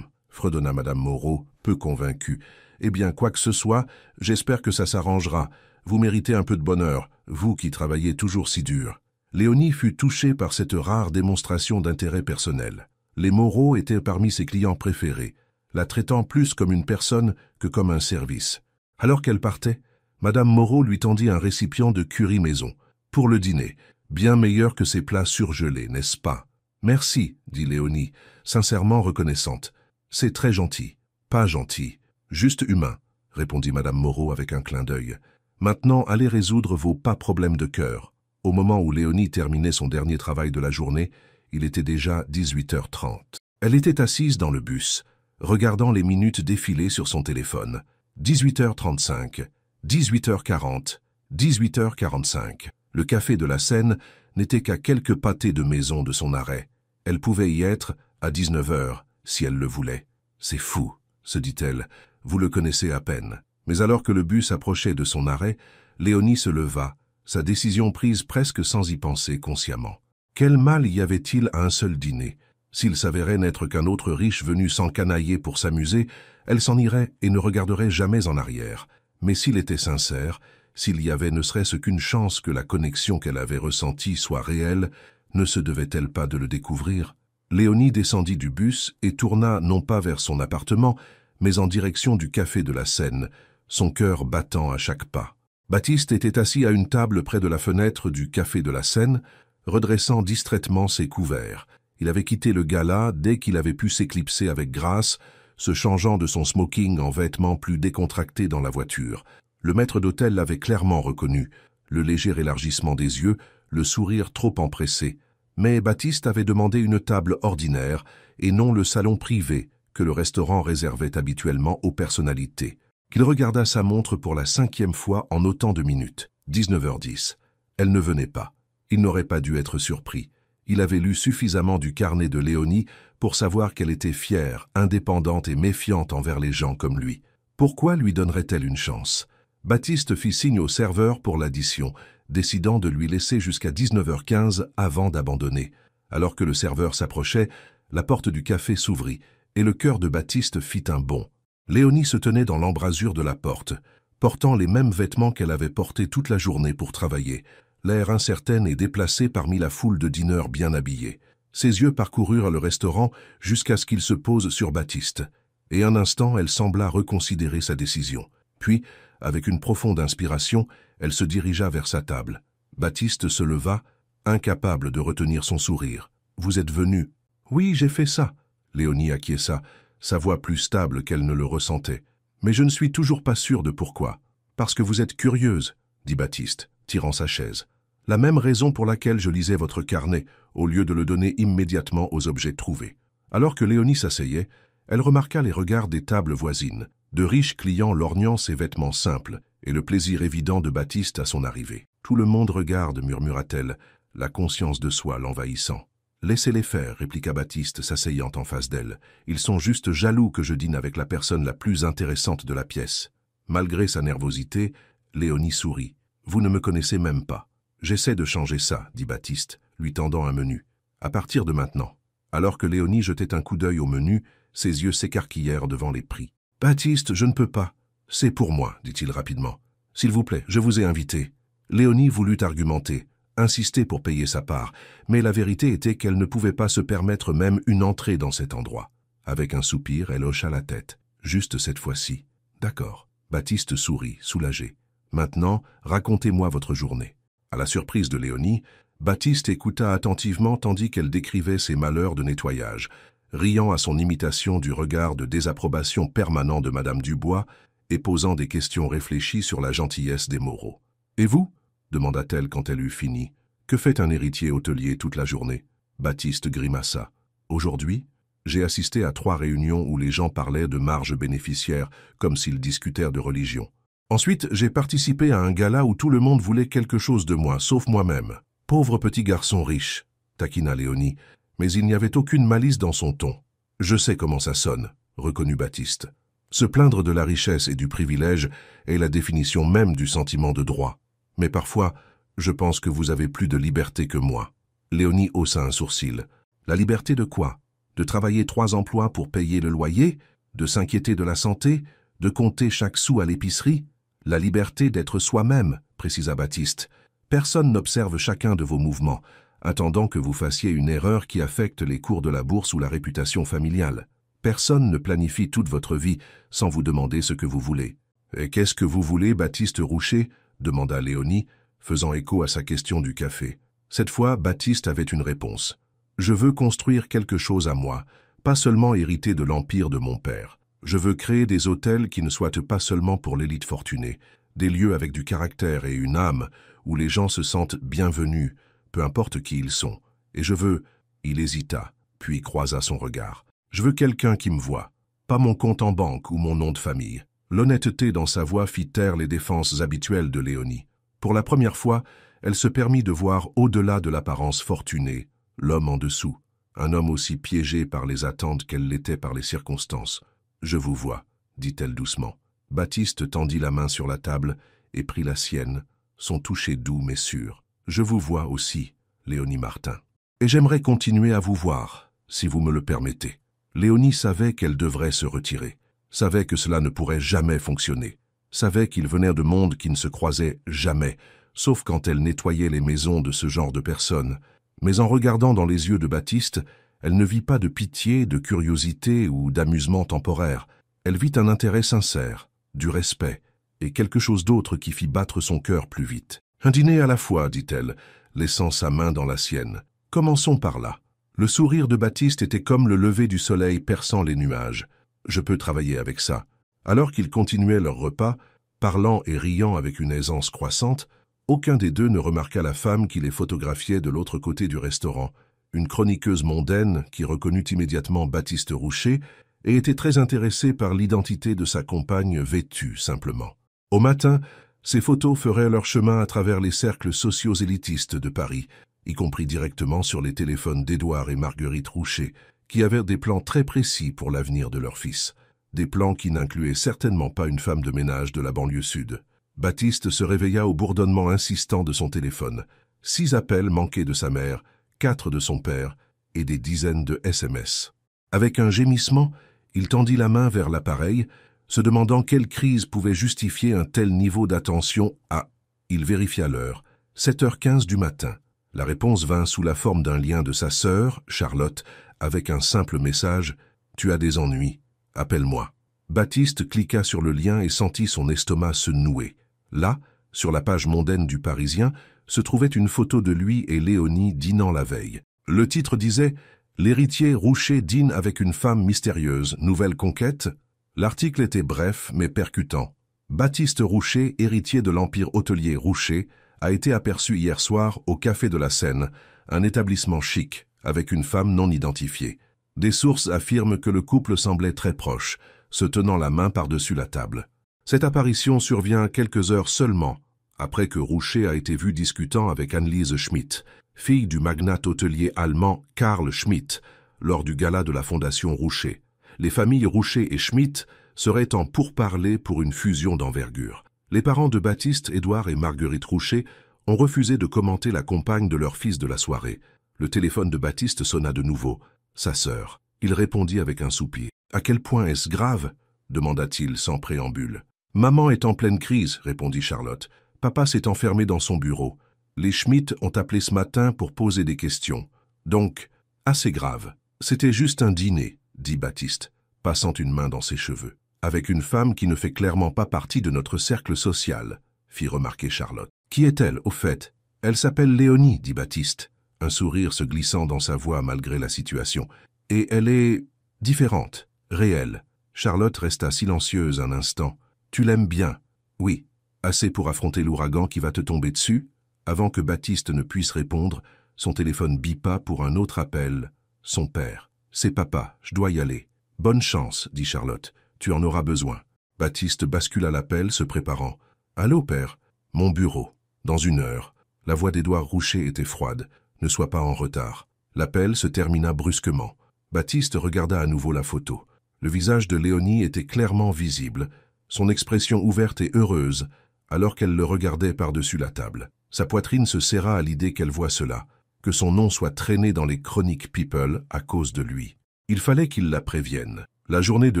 fredonna Madame Moreau, peu convaincue. « Eh bien, quoi que ce soit, j'espère que ça s'arrangera. Vous méritez un peu de bonheur, vous qui travaillez toujours si dur. » Léonie fut touchée par cette rare démonstration d'intérêt personnel. Les Moreau étaient parmi ses clients préférés, la traitant plus comme une personne que comme un service. Alors qu'elle partait, Madame Moreau lui tendit un récipient de curry maison, pour le dîner, bien meilleur que ses plats surgelés, n'est-ce pas? « Merci, » dit Léonie, sincèrement reconnaissante. « C'est très gentil. »« Pas gentil, juste humain, » répondit Madame Moreau avec un clin d'œil. « Maintenant, allez résoudre vos pas problèmes de cœur. » Au moment où Léonie terminait son dernier travail de la journée, il était déjà 18h30. Elle était assise dans le bus, regardant les minutes défiler sur son téléphone. 18h35, 18h40, 18h45. Le café de la Seine n'était qu'à quelques pâtés de maison de son arrêt. Elle pouvait y être à 19 h, si elle le voulait. « C'est fou, » se dit-elle, « vous le connaissez à peine. » Mais alors que le bus approchait de son arrêt, Léonie se leva, sa décision prise presque sans y penser consciemment. Quel mal y avait-il à un seul dîner? S'il s'avérait n'être qu'un autre riche venu s'encanailler pour s'amuser, elle s'en irait et ne regarderait jamais en arrière. Mais s'il était sincère, s'il y avait ne serait-ce qu'une chance que la connexion qu'elle avait ressentie soit réelle, ne se devait-elle pas de le découvrir? Léonie descendit du bus et tourna non pas vers son appartement, mais en direction du café de la Seine, son cœur battant à chaque pas. Baptiste était assis à une table près de la fenêtre du café de la Seine, redressant distraitement ses couverts. Il avait quitté le gala dès qu'il avait pu s'éclipser avec grâce, se changeant de son smoking en vêtements plus décontractés dans la voiture. Le maître d'hôtel l'avait clairement reconnu, le léger élargissement des yeux, le sourire trop empressé. Mais Baptiste avait demandé une table ordinaire et non le salon privé que le restaurant réservait habituellement aux personnalités. Qu'il regarda sa montre pour la 5e fois en autant de minutes. 19h10. Elle ne venait pas. Il n'aurait pas dû être surpris. Il avait lu suffisamment du carnet de Léonie pour savoir qu'elle était fière, indépendante et méfiante envers les gens comme lui. Pourquoi lui donnerait-elle une chance? Baptiste fit signe au serveur pour l'addition, décidant de lui laisser jusqu'à 19h15 avant d'abandonner. Alors que le serveur s'approchait, la porte du café s'ouvrit et le cœur de Baptiste fit un bond. Léonie se tenait dans l'embrasure de la porte, portant les mêmes vêtements qu'elle avait portés toute la journée pour travailler, l'air incertaine et déplacée parmi la foule de dîneurs bien habillés. Ses yeux parcoururent le restaurant jusqu'à ce qu'il se pose sur Baptiste, et un instant elle sembla reconsidérer sa décision. Puis, avec une profonde inspiration, elle se dirigea vers sa table. Baptiste se leva, incapable de retenir son sourire. « Vous êtes venu ?»« Oui, j'ai fait ça. » Léonie acquiesça, sa voix plus stable qu'elle ne le ressentait. « Mais je ne suis toujours pas sûr de pourquoi. »« Parce que vous êtes curieuse, » dit Baptiste, tirant sa chaise. « La même raison pour laquelle je lisais votre carnet, au lieu de le donner immédiatement aux objets trouvés. » Alors que Léonie s'asseyait, elle remarqua les regards des tables voisines, de riches clients lorgnant ses vêtements simples, et le plaisir évident de Baptiste à son arrivée. « Tout le monde regarde, » murmura-t-elle, la conscience de soi l'envahissant. « Laissez-les faire, » répliqua Baptiste, s'asseyant en face d'elle. « Ils sont juste jaloux que je dîne avec la personne la plus intéressante de la pièce. » Malgré sa nervosité, Léonie sourit. « Vous ne me connaissez même pas. »« J'essaie de changer ça, » dit Baptiste, lui tendant un menu. « À partir de maintenant. » Alors que Léonie jetait un coup d'œil au menu, ses yeux s'écarquillèrent devant les prix. « Baptiste, je ne peux pas. »« C'est pour moi, » dit-il rapidement. « S'il vous plaît, je vous ai invité. » Léonie voulut argumenter. insisté pour payer sa part, mais la vérité était qu'elle ne pouvait pas se permettre même une entrée dans cet endroit. Avec un soupir, elle hocha la tête. Juste cette fois-ci. D'accord. Baptiste sourit, soulagé. Maintenant, racontez-moi votre journée. À la surprise de Léonie, Baptiste écouta attentivement tandis qu'elle décrivait ses malheurs de nettoyage, riant à son imitation du regard de désapprobation permanent de Madame Dubois et posant des questions réfléchies sur la gentillesse des Moreau. « Et vous » demanda-t-elle quand elle eut fini. « Que fait un héritier hôtelier toute la journée ?» Baptiste grimaça. « Aujourd'hui, j'ai assisté à 3 réunions où les gens parlaient de marge bénéficiaire, comme s'ils discutèrent de religion. Ensuite, j'ai participé à un gala où tout le monde voulait quelque chose de moi, sauf moi-même. Pauvre petit garçon riche, taquina Léonie, mais il n'y avait aucune malice dans son ton. Je sais comment ça sonne, reconnut Baptiste. Se plaindre de la richesse et du privilège est la définition même du sentiment de droit. Mais parfois, je pense que vous avez plus de liberté que moi. Léonie haussa un sourcil. La liberté de quoi? De travailler 3 emplois pour payer le loyer? De s'inquiéter de la santé? De compter chaque sou à l'épicerie? La liberté d'être soi-même, précisa Baptiste. Personne n'observe chacun de vos mouvements, attendant que vous fassiez une erreur qui affecte les cours de la bourse ou la réputation familiale. Personne ne planifie toute votre vie sans vous demander ce que vous voulez. « Et qu'est-ce que vous voulez, Baptiste Roucher ?» demanda Léonie, faisant écho à sa question du café. Cette fois, Baptiste avait une réponse. « Je veux construire quelque chose à moi, pas seulement hériter de l'empire de mon père. Je veux créer des hôtels qui ne soient pas seulement pour l'élite fortunée, des lieux avec du caractère et une âme, où les gens se sentent bienvenus, peu importe qui ils sont. Et je veux... » Il hésita, puis croisa son regard. « Je veux quelqu'un qui me voie, pas mon compte en banque ou mon nom de famille. » L'honnêteté dans sa voix fit taire les défenses habituelles de Léonie. Pour la première fois, elle se permit de voir au-delà de l'apparence fortunée, l'homme en dessous, un homme aussi piégé par les attentes qu'elle l'était par les circonstances. « Je vous vois, » dit-elle doucement. Baptiste tendit la main sur la table et prit la sienne, son toucher doux mais sûr. « Je vous vois aussi, Léonie Martin. Et j'aimerais continuer à vous voir, si vous me le permettez. » Léonie savait qu'elle devrait se retirer, savait que cela ne pourrait jamais fonctionner, savait qu'ils venaient de mondes qui ne se croisaient jamais, sauf quand elle nettoyait les maisons de ce genre de personnes. Mais en regardant dans les yeux de Baptiste, elle ne vit pas de pitié, de curiosité ou d'amusement temporaire. Elle vit un intérêt sincère, du respect, et quelque chose d'autre qui fit battre son cœur plus vite. « Un dîner à la fois, dit-elle, laissant sa main dans la sienne. Commençons par là. » Le sourire de Baptiste était comme le lever du soleil perçant les nuages. « Je peux travailler avec ça. » Alors qu'ils continuaient leur repas, parlant et riant avec une aisance croissante, aucun des deux ne remarqua la femme qui les photographiait de l'autre côté du restaurant, une chroniqueuse mondaine qui reconnut immédiatement Baptiste Roucher et était très intéressée par l'identité de sa compagne vêtue simplement. Au matin, ces photos feraient leur chemin à travers les cercles sociaux élitistes de Paris, y compris directement sur les téléphones d'Édouard et Marguerite Roucher, qui avaient des plans très précis pour l'avenir de leur fils. Des plans qui n'incluaient certainement pas une femme de ménage de la banlieue sud. Baptiste se réveilla au bourdonnement insistant de son téléphone. 6 appels manqués de sa mère, 4 de son père et des dizaines de SMS. Avec un gémissement, il tendit la main vers l'appareil, se demandant quelle crise pouvait justifier un tel niveau d'attention à... Il vérifia l'heure, 7h15 du matin. La réponse vint sous la forme d'un lien de sa sœur, Charlotte, avec un simple message « Tu as des ennuis, appelle-moi ». Baptiste cliqua sur le lien et sentit son estomac se nouer. Là, sur la page mondaine du Parisien, se trouvait une photo de lui et Léonie dînant la veille. Le titre disait « L'héritier Roucher dîne avec une femme mystérieuse, nouvelle conquête ?» L'article était bref mais percutant. Baptiste Roucher, héritier de l'empire hôtelier Roucher, a été aperçu hier soir au Café de la Seine, un établissement chic, avec une femme non identifiée. Des sources affirment que le couple semblait très proche, se tenant la main par-dessus la table. Cette apparition survient quelques heures seulement après que Roucher a été vu discutant avec Anneliese Schmidt, fille du magnate hôtelier allemand Karl Schmidt, lors du gala de la Fondation Roucher. Les familles Roucher et Schmidt seraient en pourparlers pour une fusion d'envergure. Les parents de Baptiste, Édouard et Marguerite Roucher ont refusé de commenter la compagne de leur fils de la soirée. Le téléphone de Baptiste sonna de nouveau. Sa sœur. Il répondit avec un soupir. « À quel point est-ce grave ?» demanda-t-il sans préambule. « Maman est en pleine crise, » répondit Charlotte. « Papa s'est enfermé dans son bureau. Les Schmitt ont appelé ce matin pour poser des questions. Donc, assez grave. C'était juste un dîner, dit Baptiste, passant une main dans ses cheveux. Avec une femme qui ne fait clairement pas partie de notre cercle social, fit remarquer Charlotte. Qui est-elle, au fait? Elle s'appelle Léonie, dit Baptiste, un sourire se glissant dans sa voix malgré la situation. Et elle est différente, réelle. Charlotte resta silencieuse un instant. Tu l'aimes bien? Oui. Assez pour affronter l'ouragan qui va te tomber dessus? Avant que Baptiste ne puisse répondre, son téléphone bipa pour un autre appel. Son père. C'est papa, je dois y aller. Bonne chance, dit Charlotte. Tu en auras besoin. Baptiste bascula l'appel, se préparant. Allô, père? Mon bureau. Dans 1 heure. La voix d'Édouard Roucher était froide. Ne sois pas en retard. L'appel se termina brusquement. Baptiste regarda à nouveau la photo. Le visage de Léonie était clairement visible, son expression ouverte et heureuse, alors qu'elle le regardait par-dessus la table. Sa poitrine se serra à l'idée qu'elle voit cela, que son nom soit traîné dans les chroniques People à cause de lui. Il fallait qu'il la prévienne. La journée de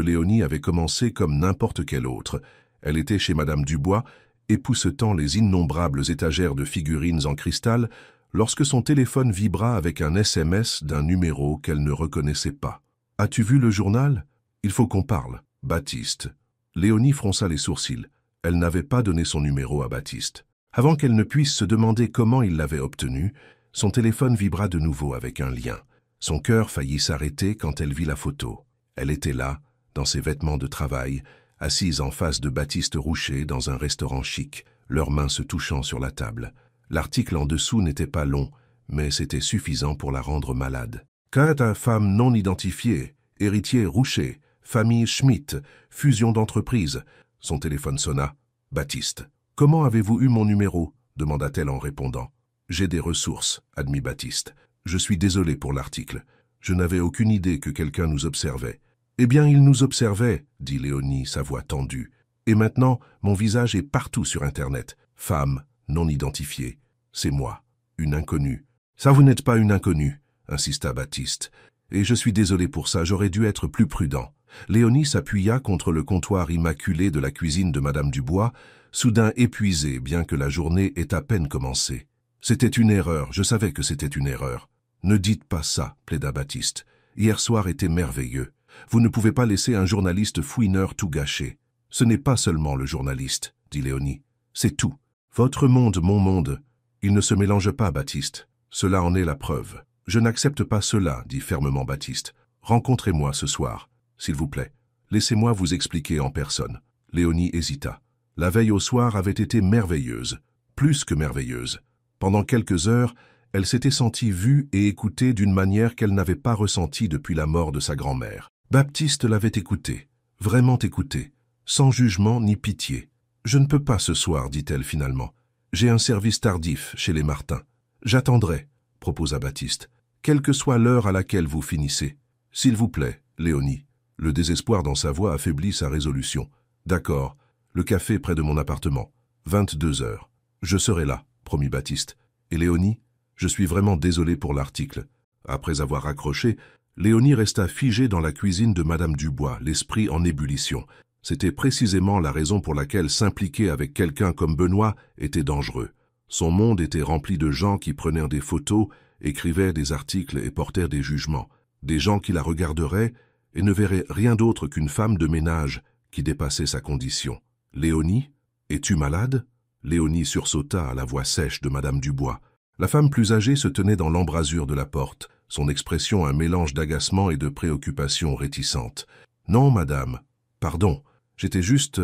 Léonie avait commencé comme n'importe quelle autre. Elle était chez Madame Dubois, époussetant les innombrables étagères de figurines en cristal, lorsque son téléphone vibra avec un SMS d'un numéro qu'elle ne reconnaissait pas. « As-tu vu le journal? Il faut qu'on parle. » Baptiste. Léonie fronça les sourcils. Elle n'avait pas donné son numéro à Baptiste. Avant qu'elle ne puisse se demander comment il l'avait obtenu, son téléphone vibra de nouveau avec un lien. Son cœur faillit s'arrêter quand elle vit la photo. Elle était là, dans ses vêtements de travail, assise en face de Baptiste Roucher dans un restaurant chic, leurs mains se touchant sur la table. L'article en dessous n'était pas long, mais c'était suffisant pour la rendre malade. Quant à femme non identifiée, héritier Roucher, famille Schmitt, fusion d'entreprises. Son téléphone sonna. Baptiste. « Comment avez-vous eu mon numéro ?» demanda-t-elle en répondant. « J'ai des ressources, admit Baptiste. Je suis désolé pour l'article. Je n'avais aucune idée que quelqu'un nous observait. »« Eh bien, il nous observait, dit Léonie, sa voix tendue. Et maintenant, mon visage est partout sur Internet. Femme, non identifiée. C'est moi, une inconnue. »« Ça, vous n'êtes pas une inconnue, insista Baptiste. Et je suis désolé pour ça, j'aurais dû être plus prudent. » Léonie s'appuya contre le comptoir immaculé de la cuisine de Madame Dubois, soudain épuisée, bien que la journée ait à peine commencé. « C'était une erreur, je savais que c'était une erreur. »« Ne dites pas ça, plaida Baptiste. Hier soir était merveilleux. Vous ne pouvez pas laisser un journaliste fouineur tout gâcher. Ce n'est pas seulement le journaliste, dit Léonie. C'est tout. Votre monde, mon monde. Il ne se mélange pas, Baptiste. Cela en est la preuve. Je n'accepte pas cela, dit fermement Baptiste. Rencontrez-moi ce soir. S'il vous plaît, laissez-moi vous expliquer en personne. » Léonie hésita. La veille au soir avait été merveilleuse, plus que merveilleuse. Pendant quelques heures, elle s'était sentie vue et écoutée d'une manière qu'elle n'avait pas ressentie depuis la mort de sa grand-mère. Baptiste l'avait écoutée, vraiment écoutée, sans jugement ni pitié. « Je ne peux pas ce soir, dit-elle finalement. J'ai un service tardif chez les Martin. J'attendrai, proposa Baptiste, quelle que soit l'heure à laquelle vous finissez. S'il vous plaît, Léonie. » Le désespoir dans sa voix affaiblit sa résolution. « D'accord, le café près de mon appartement. 22 heures. Je serai là, promit Baptiste. Et Léonie, je suis vraiment désolé pour l'article. » Après avoir raccroché, Léonie resta figée dans la cuisine de Madame Dubois, l'esprit en ébullition. C'était précisément la raison pour laquelle s'impliquer avec quelqu'un comme Benoît était dangereux. Son monde était rempli de gens qui prenaient des photos, écrivaient des articles et portèrent des jugements. Des gens qui la regarderaient et ne verrait rien d'autre qu'une femme de ménage qui dépassait sa condition. « Léonie, es-tu malade ?» Léonie sursauta à la voix sèche de Madame Dubois. La femme plus âgée se tenait dans l'embrasure de la porte, son expression un mélange d'agacement et de préoccupation réticente. « Non, madame. Pardon, j'étais juste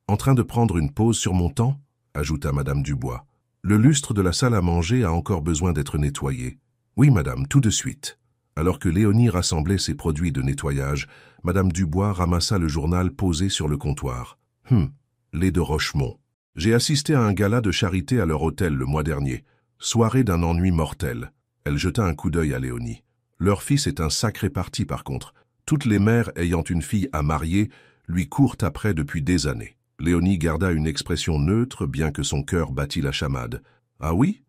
en train de prendre une pause sur mon temps ?» ajouta Madame Dubois. « Le lustre de la salle à manger a encore besoin d'être nettoyé. »« Oui, madame, tout de suite. » Alors que Léonie rassemblait ses produits de nettoyage, Madame Dubois ramassa le journal posé sur le comptoir. « Lait de Rochemont. J'ai assisté à un gala de charité à leur hôtel le mois dernier. Soirée d'un ennui mortel. » Elle jeta un coup d'œil à Léonie. « Leur fils est un sacré parti par contre. Toutes les mères ayant une fille à marier lui courent après depuis des années. » Léonie garda une expression neutre bien que son cœur battît la chamade. « Ah oui?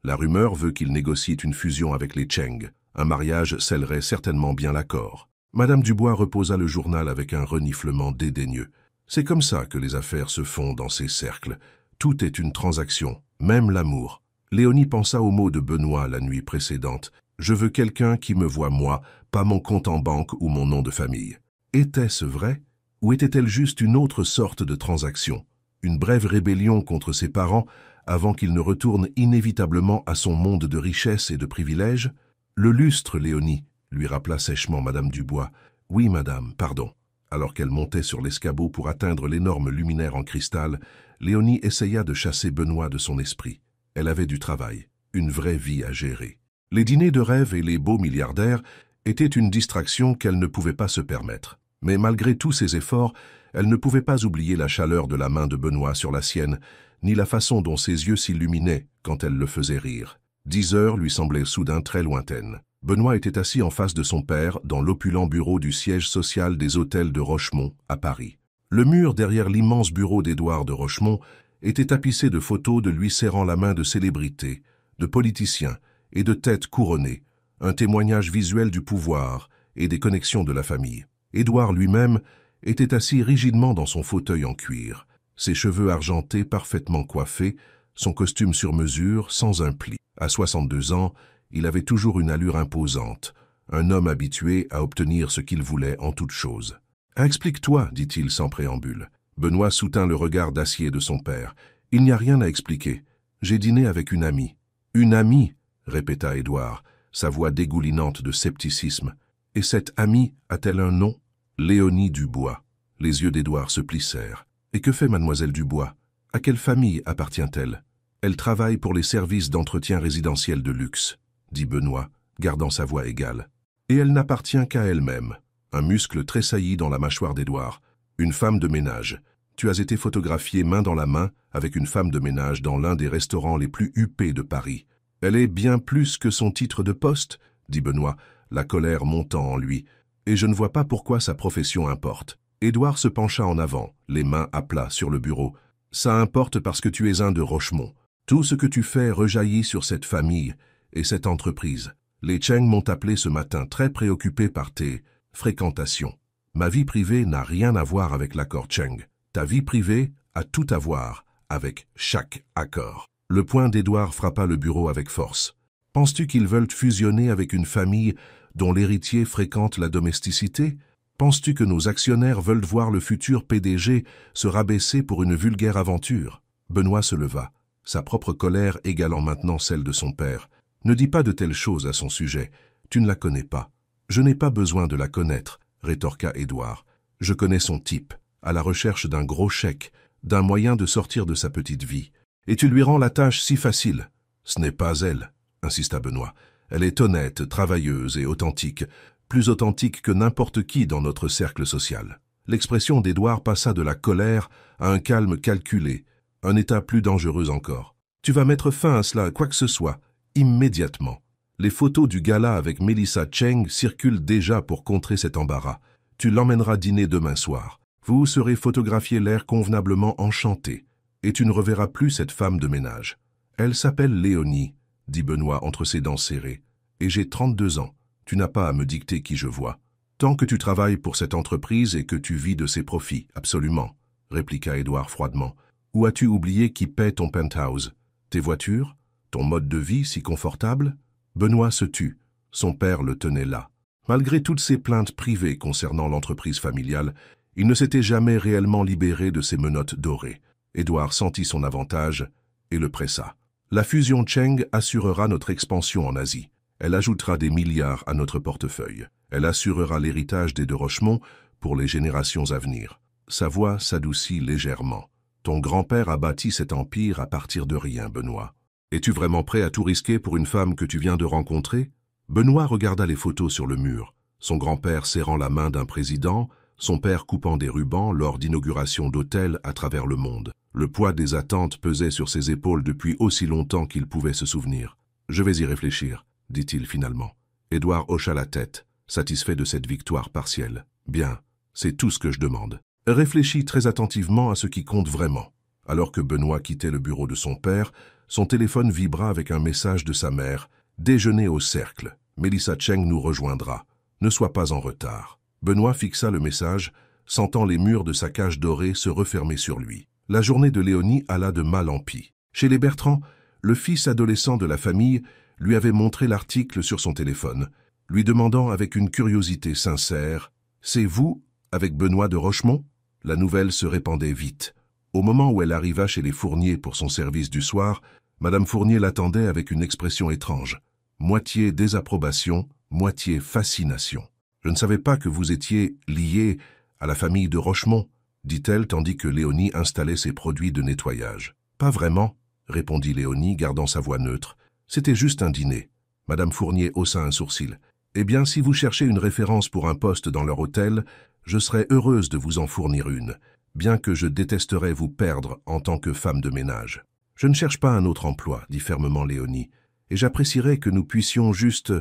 La rumeur veut qu'il négocie une fusion avec les Cheng. Un mariage scellerait certainement bien l'accord. » Madame Dubois reposa le journal avec un reniflement dédaigneux. « C'est comme ça que les affaires se font dans ces cercles. Tout est une transaction, même l'amour. Léonie pensa aux mots de Benoît la nuit précédente. Je veux quelqu'un qui me voit moi, pas mon compte en banque ou mon nom de famille. Était-ce vrai? Ou était-elle juste une autre sorte de transaction? Une brève rébellion contre ses parents avant qu'il ne retourne inévitablement à son monde de richesse et de privilèges? Le lustre, Léonie, lui rappela sèchement Madame Dubois. Oui, madame, pardon. Alors qu'elle montait sur l'escabeau pour atteindre l'énorme luminaire en cristal, Léonie essaya de chasser Benoît de son esprit. Elle avait du travail, une vraie vie à gérer. Les dîners de rêve et les beaux milliardaires étaient une distraction qu'elle ne pouvait pas se permettre. Mais malgré tous ses efforts, elle ne pouvait pas oublier la chaleur de la main de Benoît sur la sienne, ni la façon dont ses yeux s'illuminaient quand elle le faisait rire. 10 heures lui semblaient soudain très lointaines. Benoît était assis en face de son père dans l'opulent bureau du siège social des hôtels de Rochemont, à Paris. Le mur derrière l'immense bureau d'Édouard de Rochemont était tapissé de photos de lui serrant la main de célébrités, de politiciens et de têtes couronnées, un témoignage visuel du pouvoir et des connexions de la famille. Édouard lui-même était assis rigidement dans son fauteuil en cuir, ses cheveux argentés parfaitement coiffés, son costume sur mesure, sans un pli. À 62 ans, il avait toujours une allure imposante, un homme habitué à obtenir ce qu'il voulait en toute chose. « Explique-toi, dit-il sans préambule. » Benoît soutint le regard d'acier de son père. « Il n'y a rien à expliquer. J'ai dîné avec une amie. »« Une amie ?» répéta Édouard, sa voix dégoulinante de scepticisme. « Et cette amie a-t-elle un nom ?»« Léonie Dubois. » Les yeux d'Édouard se plissèrent. « Et que fait mademoiselle Dubois? À quelle famille appartient-elle? »« Elle travaille pour les services d'entretien résidentiel de luxe, » dit Benoît, gardant sa voix égale. « Et elle n'appartient qu'à elle-même. » Un muscle tressaillit dans la mâchoire d'Édouard. « Une femme de ménage. Tu as été photographié main dans la main avec une femme de ménage dans l'un des restaurants les plus huppés de Paris. Elle est bien plus que son titre de poste, » dit Benoît, la colère montant en lui. « Et je ne vois pas pourquoi sa profession importe. » Édouard se pencha en avant, les mains à plat sur le bureau. « Ça importe parce que tu es un de Rochemont. Tout ce que tu fais rejaillit sur cette famille et cette entreprise. Les Cheng m'ont appelé ce matin très préoccupé par tes fréquentations. Ma vie privée n'a rien à voir avec l'accord Cheng. Ta vie privée a tout à voir avec chaque accord. » Le poing d'Édouard frappa le bureau avec force. « Penses-tu qu'ils veulent fusionner avec une famille dont l'héritier fréquente la domesticité? Penses-tu que nos actionnaires veulent voir le futur PDG se rabaisser pour une vulgaire aventure ?» Benoît se leva, sa propre colère égalant maintenant celle de son père. « Ne dis pas de telles choses à son sujet. Tu ne la connais pas. »« Je n'ai pas besoin de la connaître, » rétorqua Édouard. « Je connais son type, à la recherche d'un gros chèque, d'un moyen de sortir de sa petite vie. Et tu lui rends la tâche si facile. »« Ce n'est pas elle, » insista Benoît. « Elle est honnête, travailleuse et authentique, plus authentique que n'importe qui dans notre cercle social. » L'expression d'Édouard passa de la colère à un calme calculé, un état plus dangereux encore. « Tu vas mettre fin à cela, quoi que ce soit, immédiatement. Les photos du gala avec Melissa Cheng circulent déjà pour contrer cet embarras. Tu l'emmèneras dîner demain soir. Vous serez photographié l'air convenablement enchanté, et tu ne reverras plus cette femme de ménage. Elle s'appelle Léonie, » dit Benoît entre ses dents serrées, « et j'ai 32 ans. Tu n'as pas à me dicter qui je vois. Tant que tu travailles pour cette entreprise et que tu vis de ses profits, absolument, » répliqua Édouard froidement. « Ou as-tu oublié qui paie ton penthouse? Tes voitures? Ton mode de vie si confortable ?» Benoît se tut. Son père le tenait là. Malgré toutes ses plaintes privées concernant l'entreprise familiale, il ne s'était jamais réellement libéré de ses menottes dorées. Édouard sentit son avantage et le pressa. « La fusion Cheng assurera notre expansion en Asie. Elle ajoutera des milliards à notre portefeuille. Elle assurera l'héritage des de Rochemont pour les générations à venir. » Sa voix s'adoucit légèrement. « Ton grand-père a bâti cet empire à partir de rien, Benoît. Es-tu vraiment prêt à tout risquer pour une femme que tu viens de rencontrer ?» Benoît regarda les photos sur le mur. Son grand-père serrant la main d'un président, son père coupant des rubans lors d'inaugurations d'hôtels à travers le monde. Le poids des attentes pesait sur ses épaules depuis aussi longtemps qu'il pouvait se souvenir. « Je vais y réfléchir, » dit-il finalement. Édouard hocha la tête, satisfait de cette victoire partielle. « Bien, c'est tout ce que je demande. » Réfléchis très attentivement à ce qui compte vraiment. Alors que Benoît quittait le bureau de son père, son téléphone vibra avec un message de sa mère. « Déjeuner au cercle. Melissa Cheng nous rejoindra. Ne sois pas en retard. » Benoît fixa le message, sentant les murs de sa cage dorée se refermer sur lui. La journée de Léonie alla de mal en pis. Chez les Bertrand, le fils adolescent de la famille lui avait montré l'article sur son téléphone, lui demandant avec une curiosité sincère « C'est vous, avec Benoît de Rochemont ?» La nouvelle se répandait vite. Au moment où elle arriva chez les Fournier pour son service du soir, Madame Fournier l'attendait avec une expression étrange. Moitié désapprobation, moitié fascination. « Je ne savais pas que vous étiez lié à la famille de Rochemont, » dit-elle tandis que Léonie installait ses produits de nettoyage. « Pas vraiment, » répondit Léonie, gardant sa voix neutre. « C'était juste un dîner. » Madame Fournier haussa un sourcil. « Eh bien, si vous cherchez une référence pour un poste dans leur hôtel, je serais heureuse de vous en fournir une, bien que je détesterais vous perdre en tant que femme de ménage. » « Je ne cherche pas un autre emploi, » dit fermement Léonie, « et j'apprécierais que nous puissions juste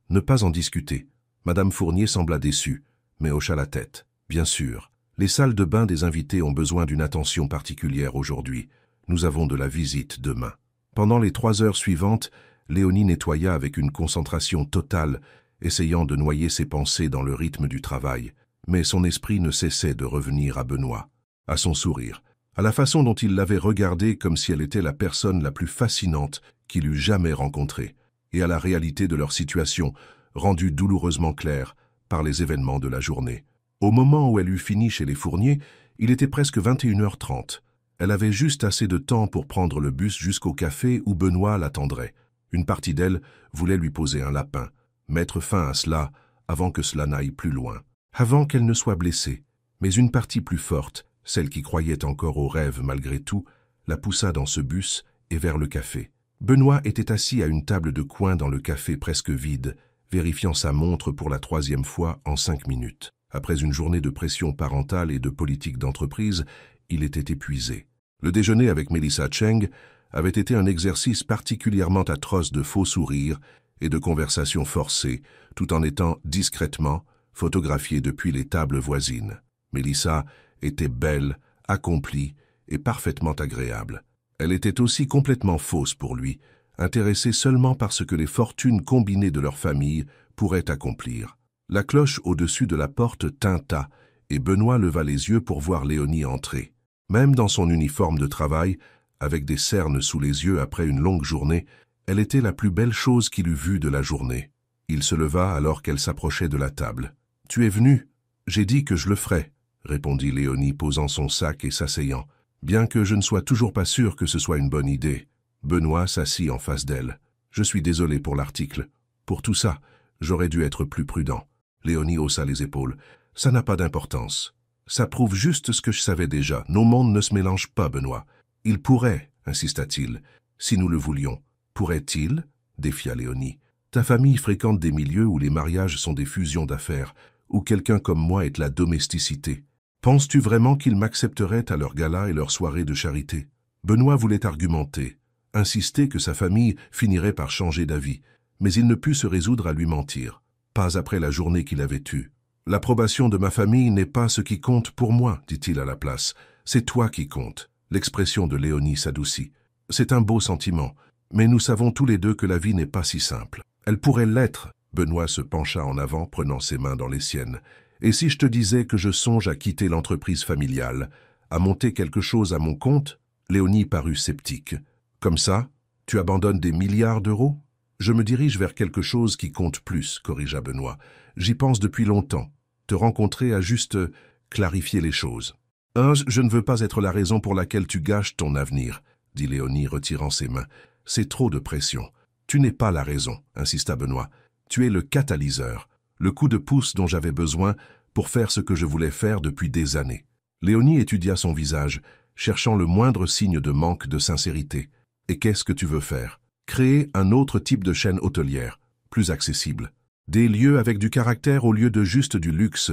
ne pas en discuter. » Madame Fournier sembla déçue, mais hocha la tête. « Bien sûr, les salles de bain des invités ont besoin d'une attention particulière aujourd'hui. Nous avons de la visite demain. » Pendant les 3 heures suivantes, Léonie nettoya avec une concentration totale, essayant de noyer ses pensées dans le rythme du travail, mais son esprit ne cessait de revenir à Benoît, à son sourire, à la façon dont il l'avait regardée comme si elle était la personne la plus fascinante qu'il eût jamais rencontrée, et à la réalité de leur situation, rendue douloureusement claire par les événements de la journée. Au moment où elle eut fini chez les Fournier, il était presque 21h30. Elle avait juste assez de temps pour prendre le bus jusqu'au café où Benoît l'attendrait. Une partie d'elle voulait lui poser un lapin, mettre fin à cela avant que cela n'aille plus loin, avant qu'elle ne soit blessée. Mais une partie plus forte, celle qui croyait encore au rêve malgré tout, la poussa dans ce bus et vers le café. Benoît était assis à une table de coin dans le café presque vide, vérifiant sa montre pour la 3e fois en 5 minutes. Après une journée de pression parentale et de politique d'entreprise, il était épuisé. Le déjeuner avec Melissa Cheng avait été un exercice particulièrement atroce de faux sourires et de conversations forcées, tout en étant discrètement photographié depuis les tables voisines. Melissa était belle, accomplie et parfaitement agréable. Elle était aussi complètement fausse pour lui, intéressée seulement par ce que les fortunes combinées de leur famille pourraient accomplir. La cloche au-dessus de la porte tinta et Benoît leva les yeux pour voir Léonie entrer. Même dans son uniforme de travail, avec des cernes sous les yeux après une longue journée, elle était la plus belle chose qu'il eût vue de la journée. Il se leva alors qu'elle s'approchait de la table. « Tu es venu ? J'ai dit que je le ferais, » répondit Léonie posant son sac et s'asseyant. « Bien que je ne sois toujours pas sûr que ce soit une bonne idée. » Benoît s'assit en face d'elle. « Je suis désolé pour l'article. Pour tout ça, j'aurais dû être plus prudent. » Léonie haussa les épaules. « Ça n'a pas d'importance. Ça prouve juste ce que je savais déjà. Nos mondes ne se mélangent pas, Benoît. Il pourrait, insista-t-il, si nous le voulions. Pourrait-il ? Défia Léonie. Ta famille fréquente des milieux où les mariages sont des fusions d'affaires, où quelqu'un comme moi est la domesticité. Penses-tu vraiment qu'ils m'accepteraient à leur gala et leur soirée de charité ? Benoît voulait argumenter, insister que sa famille finirait par changer d'avis, mais il ne put se résoudre à lui mentir, pas après la journée qu'il avait eue. « L'approbation de ma famille n'est pas ce qui compte pour moi, dit-il à la place. C'est toi qui compte. » L'expression de Léonie s'adoucit. « C'est un beau sentiment, mais nous savons tous les deux que la vie n'est pas si simple. Elle pourrait l'être. » Benoît se pencha en avant, prenant ses mains dans les siennes. « Et si je te disais que je songe à quitter l'entreprise familiale, à monter quelque chose à mon compte ?» Léonie parut sceptique. « Comme ça, tu abandonnes des milliards d'euros ?»« Je me dirige vers quelque chose qui compte plus, » corrigea Benoît. « J'y pense depuis longtemps. Te rencontrer a juste clarifié les choses. »« Je ne veux pas être la raison pour laquelle tu gâches ton avenir, » dit Léonie, retirant ses mains. « C'est trop de pression. »« Tu n'es pas la raison, » insista Benoît. « Tu es le catalyseur, le coup de pouce dont j'avais besoin pour faire ce que je voulais faire depuis des années. » Léonie étudia son visage, cherchant le moindre signe de manque de sincérité. « Et qu'est-ce que tu veux faire ? Créer un autre type de chaîne hôtelière, plus accessible. Des lieux avec du caractère au lieu de juste du luxe,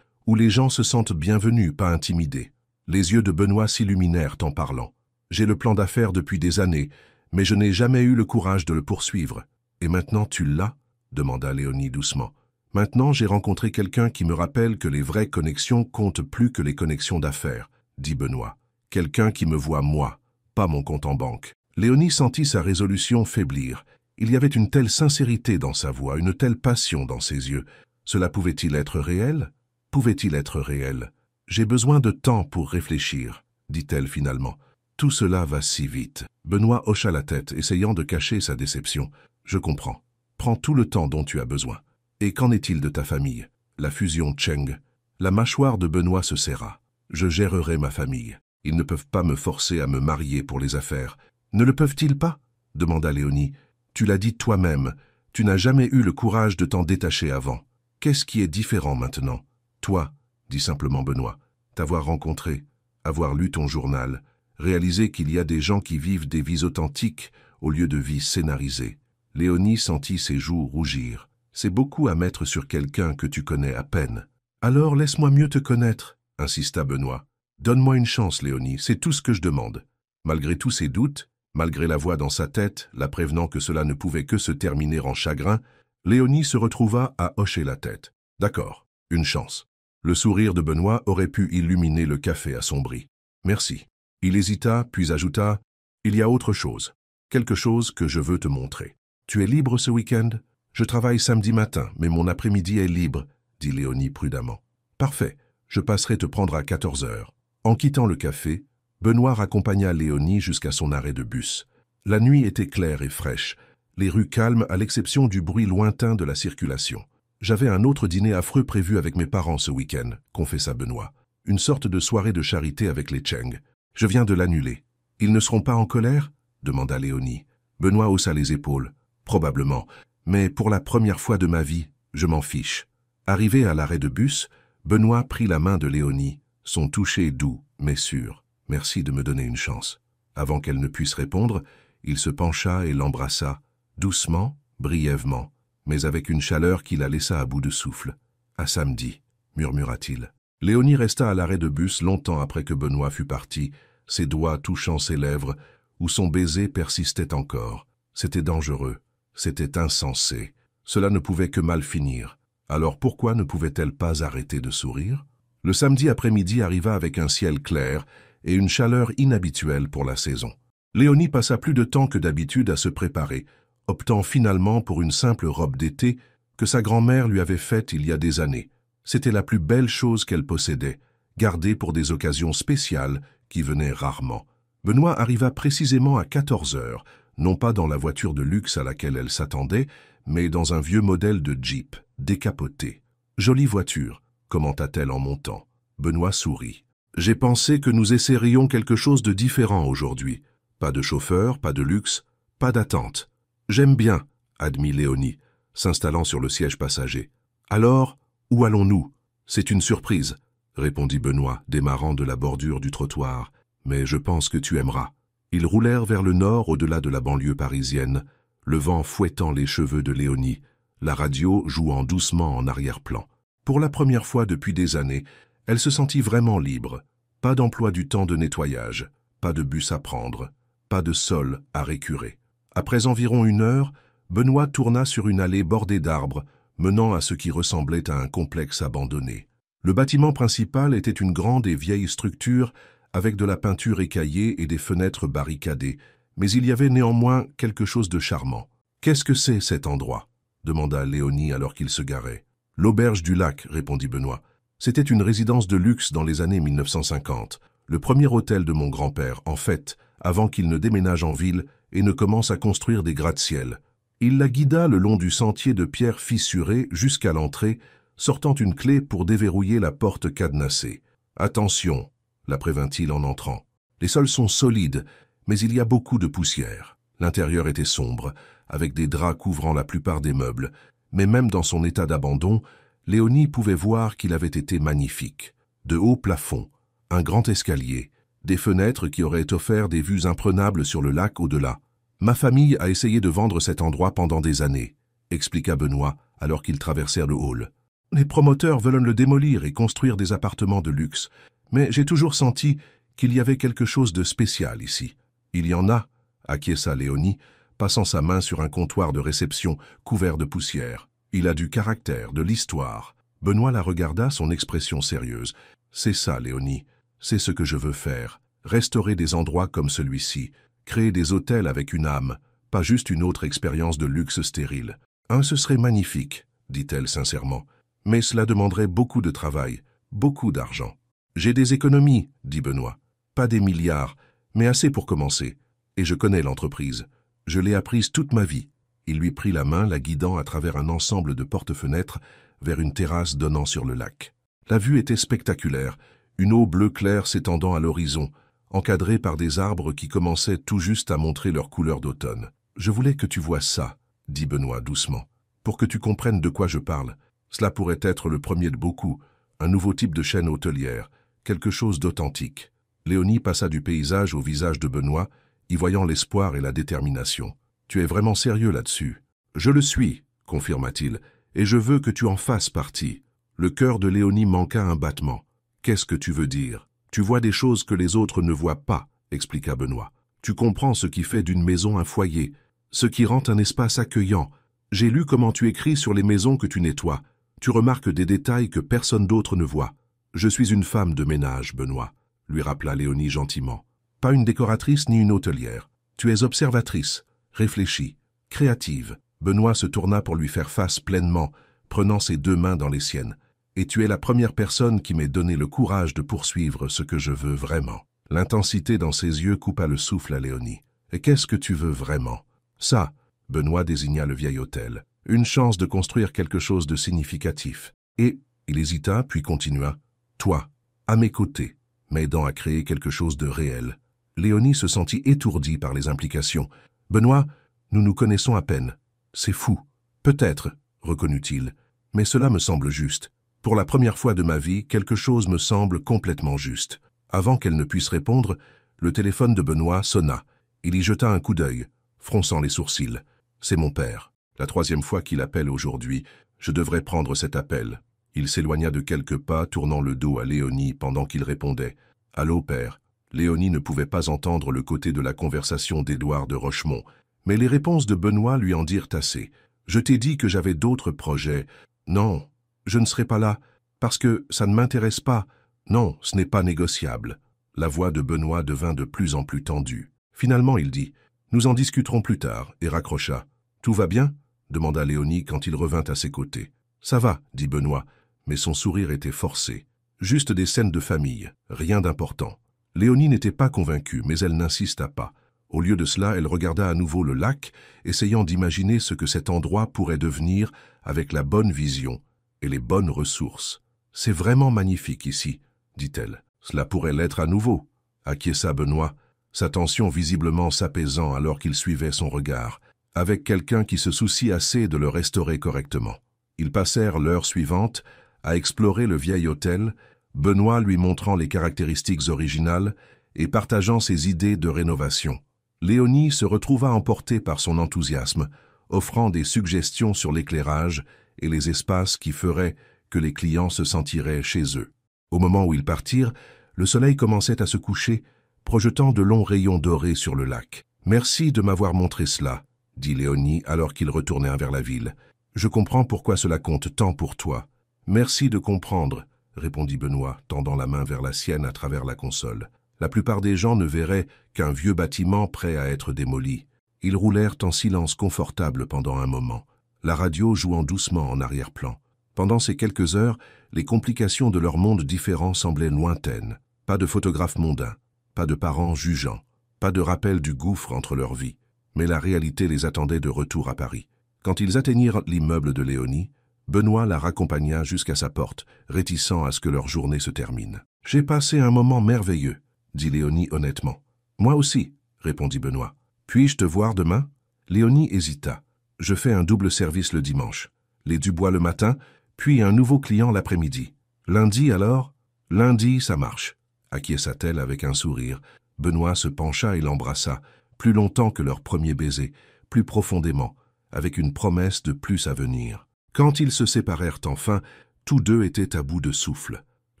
où les gens se sentent bienvenus, pas intimidés. » Les yeux de Benoît s'illuminèrent en parlant. « J'ai le plan d'affaires depuis des années, mais je n'ai jamais eu le courage de le poursuivre. »« Et maintenant tu l'as ?» demanda Léonie doucement. « Maintenant j'ai rencontré quelqu'un qui me rappelle que les vraies connexions comptent plus que les connexions d'affaires, » dit Benoît. « Quelqu'un qui me voit moi, pas mon compte en banque. » Léonie sentit sa résolution faiblir. Il y avait une telle sincérité dans sa voix, une telle passion dans ses yeux. Cela pouvait-il être réel ? Pouvait-il être réel ? « J'ai besoin de temps pour réfléchir, » dit-elle finalement. Tout cela va si vite. Benoît hocha la tête, essayant de cacher sa déception. Je comprends. Prends tout le temps dont tu as besoin. Et qu'en est-il de ta famille? La fusion Cheng. La mâchoire de Benoît se serra. Je gérerai ma famille. Ils ne peuvent pas me forcer à me marier pour les affaires. Ne le peuvent-ils pas? Demanda Léonie. Tu l'as dit toi-même. Tu n'as jamais eu le courage de t'en détacher avant. Qu'est-ce qui est différent maintenant? Toi, dit simplement Benoît, t'avoir rencontré, avoir lu ton journal, réaliser qu'il y a des gens qui vivent des vies authentiques au lieu de vies scénarisées. Léonie sentit ses joues rougir. C'est beaucoup à mettre sur quelqu'un que tu connais à peine. Alors laisse-moi mieux te connaître, insista Benoît. Donne-moi une chance, Léonie, c'est tout ce que je demande. Malgré tous ses doutes, malgré la voix dans sa tête, la prévenant que cela ne pouvait que se terminer en chagrin, Léonie se retrouva à hocher la tête. D'accord, une chance. Le sourire de Benoît aurait pu illuminer le café assombri. Merci. Il hésita, puis ajouta, il y a autre chose. Quelque chose que je veux te montrer. Tu es libre ce week-end? Je travaille samedi matin, mais mon après-midi est libre, dit Léonie prudemment. Parfait, je passerai te prendre à 14 heures. En quittant le café, Benoît raccompagna Léonie jusqu'à son arrêt de bus. La nuit était claire et fraîche, les rues calmes à l'exception du bruit lointain de la circulation. J'avais un autre dîner affreux prévu avec mes parents ce week-end, confessa Benoît. Une sorte de soirée de charité avec les Cheng. Je viens de l'annuler. Ils ne seront pas en colère? Demanda Léonie. Benoît haussa les épaules. Probablement, mais pour la première fois de ma vie, je m'en fiche. Arrivé à l'arrêt de bus, Benoît prit la main de Léonie, son toucher doux, mais sûr. Merci de me donner une chance. Avant qu'elle ne puisse répondre, il se pencha et l'embrassa, doucement, brièvement, mais avec une chaleur qui la laissa à bout de souffle. « À samedi », murmura-t-il. Léonie resta à l'arrêt de bus longtemps après que Benoît fut parti, ses doigts touchant ses lèvres, où son baiser persistait encore. C'était dangereux, c'était insensé. Cela ne pouvait que mal finir. Alors pourquoi ne pouvait-elle pas arrêter de sourire? Le samedi après-midi arriva avec un ciel clair et une chaleur inhabituelle pour la saison. Léonie passa plus de temps que d'habitude à se préparer, optant finalement pour une simple robe d'été que sa grand-mère lui avait faite il y a des années. C'était la plus belle chose qu'elle possédait, gardée pour des occasions spéciales qui venaient rarement. Benoît arriva précisément à 14 heures, non pas dans la voiture de luxe à laquelle elle s'attendait, mais dans un vieux modèle de Jeep, décapoté. « Jolie voiture », commenta-t-elle en montant. Benoît sourit. « J'ai pensé que nous essaierions quelque chose de différent aujourd'hui. Pas de chauffeur, pas de luxe, pas d'attente. J'aime bien, admit Léonie, s'installant sur le siège passager. Alors, où allons-nous? C'est une surprise, répondit Benoît, démarrant de la bordure du trottoir. Mais je pense que tu aimeras. Ils roulèrent vers le nord au-delà de la banlieue parisienne, le vent fouettant les cheveux de Léonie, la radio jouant doucement en arrière-plan. Pour la première fois depuis des années, elle se sentit vraiment libre. Pas d'emploi du temps de nettoyage, pas de bus à prendre, pas de sol à récurer. Après environ 1 heure, Benoît tourna sur une allée bordée d'arbres, menant à ce qui ressemblait à un complexe abandonné. Le bâtiment principal était une grande et vieille structure avec de la peinture écaillée et des fenêtres barricadées, mais il y avait néanmoins quelque chose de charmant. « Qu'est-ce que c'est, cet endroit ?» demanda Léonie alors qu'il se garait. « L'auberge du lac », répondit Benoît. C'était une résidence de luxe dans les années 1950, le premier hôtel de mon grand-père, en fait, avant qu'il ne déménage en ville et ne commence à construire des gratte-ciel. Il la guida le long du sentier de pierre fissuré jusqu'à l'entrée, sortant une clé pour déverrouiller la porte cadenassée. « Attention !» la prévint-il en entrant. « Les sols sont solides, mais il y a beaucoup de poussière. » L'intérieur était sombre, avec des draps couvrant la plupart des meubles, mais même dans son état d'abandon, Léonie pouvait voir qu'il avait été magnifique. De hauts plafonds, un grand escalier, des fenêtres qui auraient offert des vues imprenables sur le lac au-delà. « Ma famille a essayé de vendre cet endroit pendant des années », expliqua Benoît alors qu'ils traversèrent le hall. « Les promoteurs veulent le démolir et construire des appartements de luxe, mais j'ai toujours senti qu'il y avait quelque chose de spécial ici. »« Il y en a », acquiesça Léonie, passant sa main sur un comptoir de réception couvert de poussière. « Il a du caractère, de l'histoire. » Benoît la regarda, son expression sérieuse. « C'est ça, Léonie, c'est ce que je veux faire. Restaurer des endroits comme celui-ci. Créer des hôtels avec une âme, pas juste une autre expérience de luxe stérile. Ce serait magnifique, dit-elle sincèrement. Mais cela demanderait beaucoup de travail, beaucoup d'argent. J'ai des économies, dit Benoît. Pas des milliards, mais assez pour commencer. Et je connais l'entreprise. Je l'ai apprise toute ma vie. Il lui prit la main, la guidant à travers un ensemble de porte-fenêtres vers une terrasse donnant sur le lac. La vue était spectaculaire, une eau bleu clair s'étendant à l'horizon, encadrée par des arbres qui commençaient tout juste à montrer leur couleur d'automne. « Je voulais que tu vois ça, » dit Benoît doucement, « pour que tu comprennes de quoi je parle. Cela pourrait être le premier de beaucoup, un nouveau type de chaîne hôtelière, quelque chose d'authentique. » Léonie passa du paysage au visage de Benoît, y voyant l'espoir et la détermination. « Tu es vraiment sérieux là-dessus ?»« Je le suis, » confirma-t-il, « et je veux que tu en fasses partie. » Le cœur de Léonie manqua un battement. « Qu'est-ce que tu veux dire ? Tu vois des choses que les autres ne voient pas, » expliqua Benoît. « Tu comprends ce qui fait d'une maison un foyer, ce qui rend un espace accueillant. J'ai lu comment tu écris sur les maisons que tu nettoies. Tu remarques des détails que personne d'autre ne voit. Je suis une femme de ménage, Benoît, » lui rappela Léonie gentiment. « Pas une décoratrice ni une hôtelière. Tu es observatrice, réfléchie, créative. » Benoît se tourna pour lui faire face pleinement, prenant ses deux mains dans les siennes. « Et tu es la première personne qui m'ait donné le courage de poursuivre ce que je veux vraiment. » L'intensité dans ses yeux coupa le souffle à Léonie. « Et qu'est-ce que tu veux vraiment ?»« Ça », Benoît désigna le vieil hôtel. « Une chance de construire quelque chose de significatif. » Et, il hésita, puis continua. « Toi, à mes côtés, m'aidant à créer quelque chose de réel. » Léonie se sentit étourdie par les implications. « Benoît, nous nous connaissons à peine. C'est fou. Peut-être, reconnut-il, mais cela me semble juste. Pour la première fois de ma vie, quelque chose me semble complètement juste. » Avant qu'elle ne puisse répondre, le téléphone de Benoît sonna. Il y jeta un coup d'œil, fronçant les sourcils. « C'est mon père. La troisième fois qu'il appelle aujourd'hui. Je devrais prendre cet appel. » Il s'éloigna de quelques pas, tournant le dos à Léonie pendant qu'il répondait. « Allô, père ?» Léonie ne pouvait pas entendre le côté de la conversation d'Édouard de Rochemont, mais les réponses de Benoît lui en dirent assez. « Je t'ai dit que j'avais d'autres projets. Non, je ne serai pas là, parce que ça ne m'intéresse pas. Non, ce n'est pas négociable. » La voix de Benoît devint de plus en plus tendue. Finalement, il dit « Nous en discuterons plus tard » et raccrocha. « Tout va bien ?» demanda Léonie quand il revint à ses côtés. « Ça va » dit Benoît, mais son sourire était forcé. Juste des scènes de famille, rien d'important. Léonie n'était pas convaincue, mais elle n'insista pas. Au lieu de cela, elle regarda à nouveau le lac, essayant d'imaginer ce que cet endroit pourrait devenir avec la bonne vision et les bonnes ressources. « C'est vraiment magnifique ici, » dit-elle. « Cela pourrait l'être à nouveau, » acquiesça Benoît, sa tension visiblement s'apaisant alors qu'il suivait son regard, avec quelqu'un qui se soucie assez de le restaurer correctement. Ils passèrent l'heure suivante à explorer le vieil hôtel, Benoît lui montrant les caractéristiques originales et partageant ses idées de rénovation. Léonie se retrouva emportée par son enthousiasme, offrant des suggestions sur l'éclairage et les espaces qui feraient que les clients se sentiraient chez eux. Au moment où ils partirent, le soleil commençait à se coucher, projetant de longs rayons dorés sur le lac. « Merci de m'avoir montré cela, » dit Léonie alors qu'ils retournèrent vers la ville. « Je comprends pourquoi cela compte tant pour toi. »« Merci de comprendre, » répondit Benoît, tendant la main vers la sienne à travers la console. La plupart des gens ne verraient qu'un vieux bâtiment prêt à être démoli. Ils roulèrent en silence confortable pendant un moment, la radio jouant doucement en arrière-plan. Pendant ces quelques heures, les complications de leur monde différent semblaient lointaines. Pas de photographes mondains, pas de parents jugeants, pas de rappel du gouffre entre leurs vies. Mais la réalité les attendait de retour à Paris. Quand ils atteignirent l'immeuble de Léonie, Benoît la raccompagna jusqu'à sa porte, réticent à ce que leur journée se termine. « J'ai passé un moment merveilleux, » dit Léonie honnêtement. « Moi aussi, » répondit Benoît. « Puis-je te voir demain ?» Léonie hésita. « Je fais un double service le dimanche. Les Dubois le matin, puis un nouveau client l'après-midi. Lundi alors ?»« Lundi, ça marche, » acquiesça-t-elle avec un sourire. Benoît se pencha et l'embrassa, plus longtemps que leur premier baiser, plus profondément, avec une promesse de plus à venir. Quand ils se séparèrent enfin, tous deux étaient à bout de souffle. «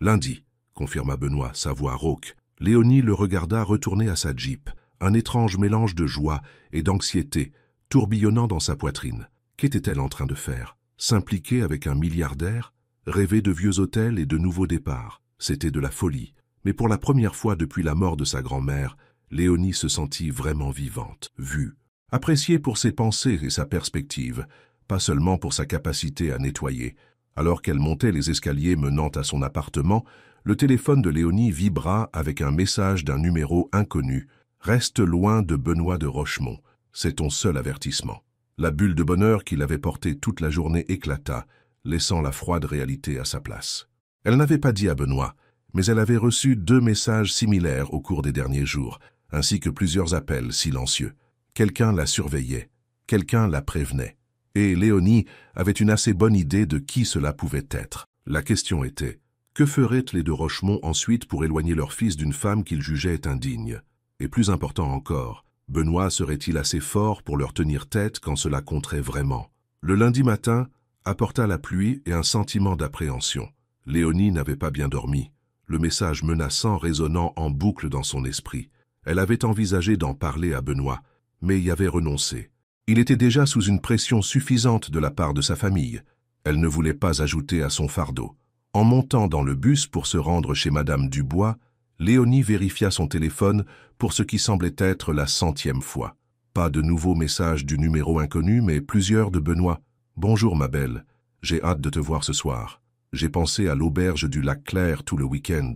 Lundi », confirma Benoît, sa voix rauque. Léonie le regarda retourner à sa Jeep, un étrange mélange de joie et d'anxiété tourbillonnant dans sa poitrine. Qu'était-elle en train de faire? S'impliquer avec un milliardaire? Rêver de vieux hôtels et de nouveaux départs? C'était de la folie. Mais pour la première fois depuis la mort de sa grand-mère, Léonie se sentit vraiment vivante, vue, appréciée pour ses pensées et sa perspective, pas seulement pour sa capacité à nettoyer. Alors qu'elle montait les escaliers menant à son appartement, le téléphone de Léonie vibra avec un message d'un numéro inconnu. « Reste loin de Benoît de Rochemont. C'est ton seul avertissement. » La bulle de bonheur qu'il avait portée toute la journée éclata, laissant la froide réalité à sa place. Elle n'avait pas dit à Benoît, mais elle avait reçu 2 messages similaires au cours des derniers jours, ainsi que plusieurs appels silencieux. Quelqu'un la surveillait, quelqu'un la prévenait. Et Léonie avait une assez bonne idée de qui cela pouvait être. La question était, que feraient les de Rochemont ensuite pour éloigner leur fils d'une femme qu'ils jugeaient indigne? Et plus important encore, Benoît serait-il assez fort pour leur tenir tête quand cela compterait vraiment? Le lundi matin apporta la pluie et un sentiment d'appréhension. Léonie n'avait pas bien dormi, le message menaçant résonnant en boucle dans son esprit. Elle avait envisagé d'en parler à Benoît, mais y avait renoncé. Il était déjà sous une pression suffisante de la part de sa famille. Elle ne voulait pas ajouter à son fardeau. En montant dans le bus pour se rendre chez Madame Dubois, Léonie vérifia son téléphone pour ce qui semblait être la 100e fois. Pas de nouveau message du numéro inconnu, mais plusieurs de Benoît. « Bonjour ma belle, j'ai hâte de te voir ce soir. J'ai pensé à l'auberge du Lac Clair tout le week-end.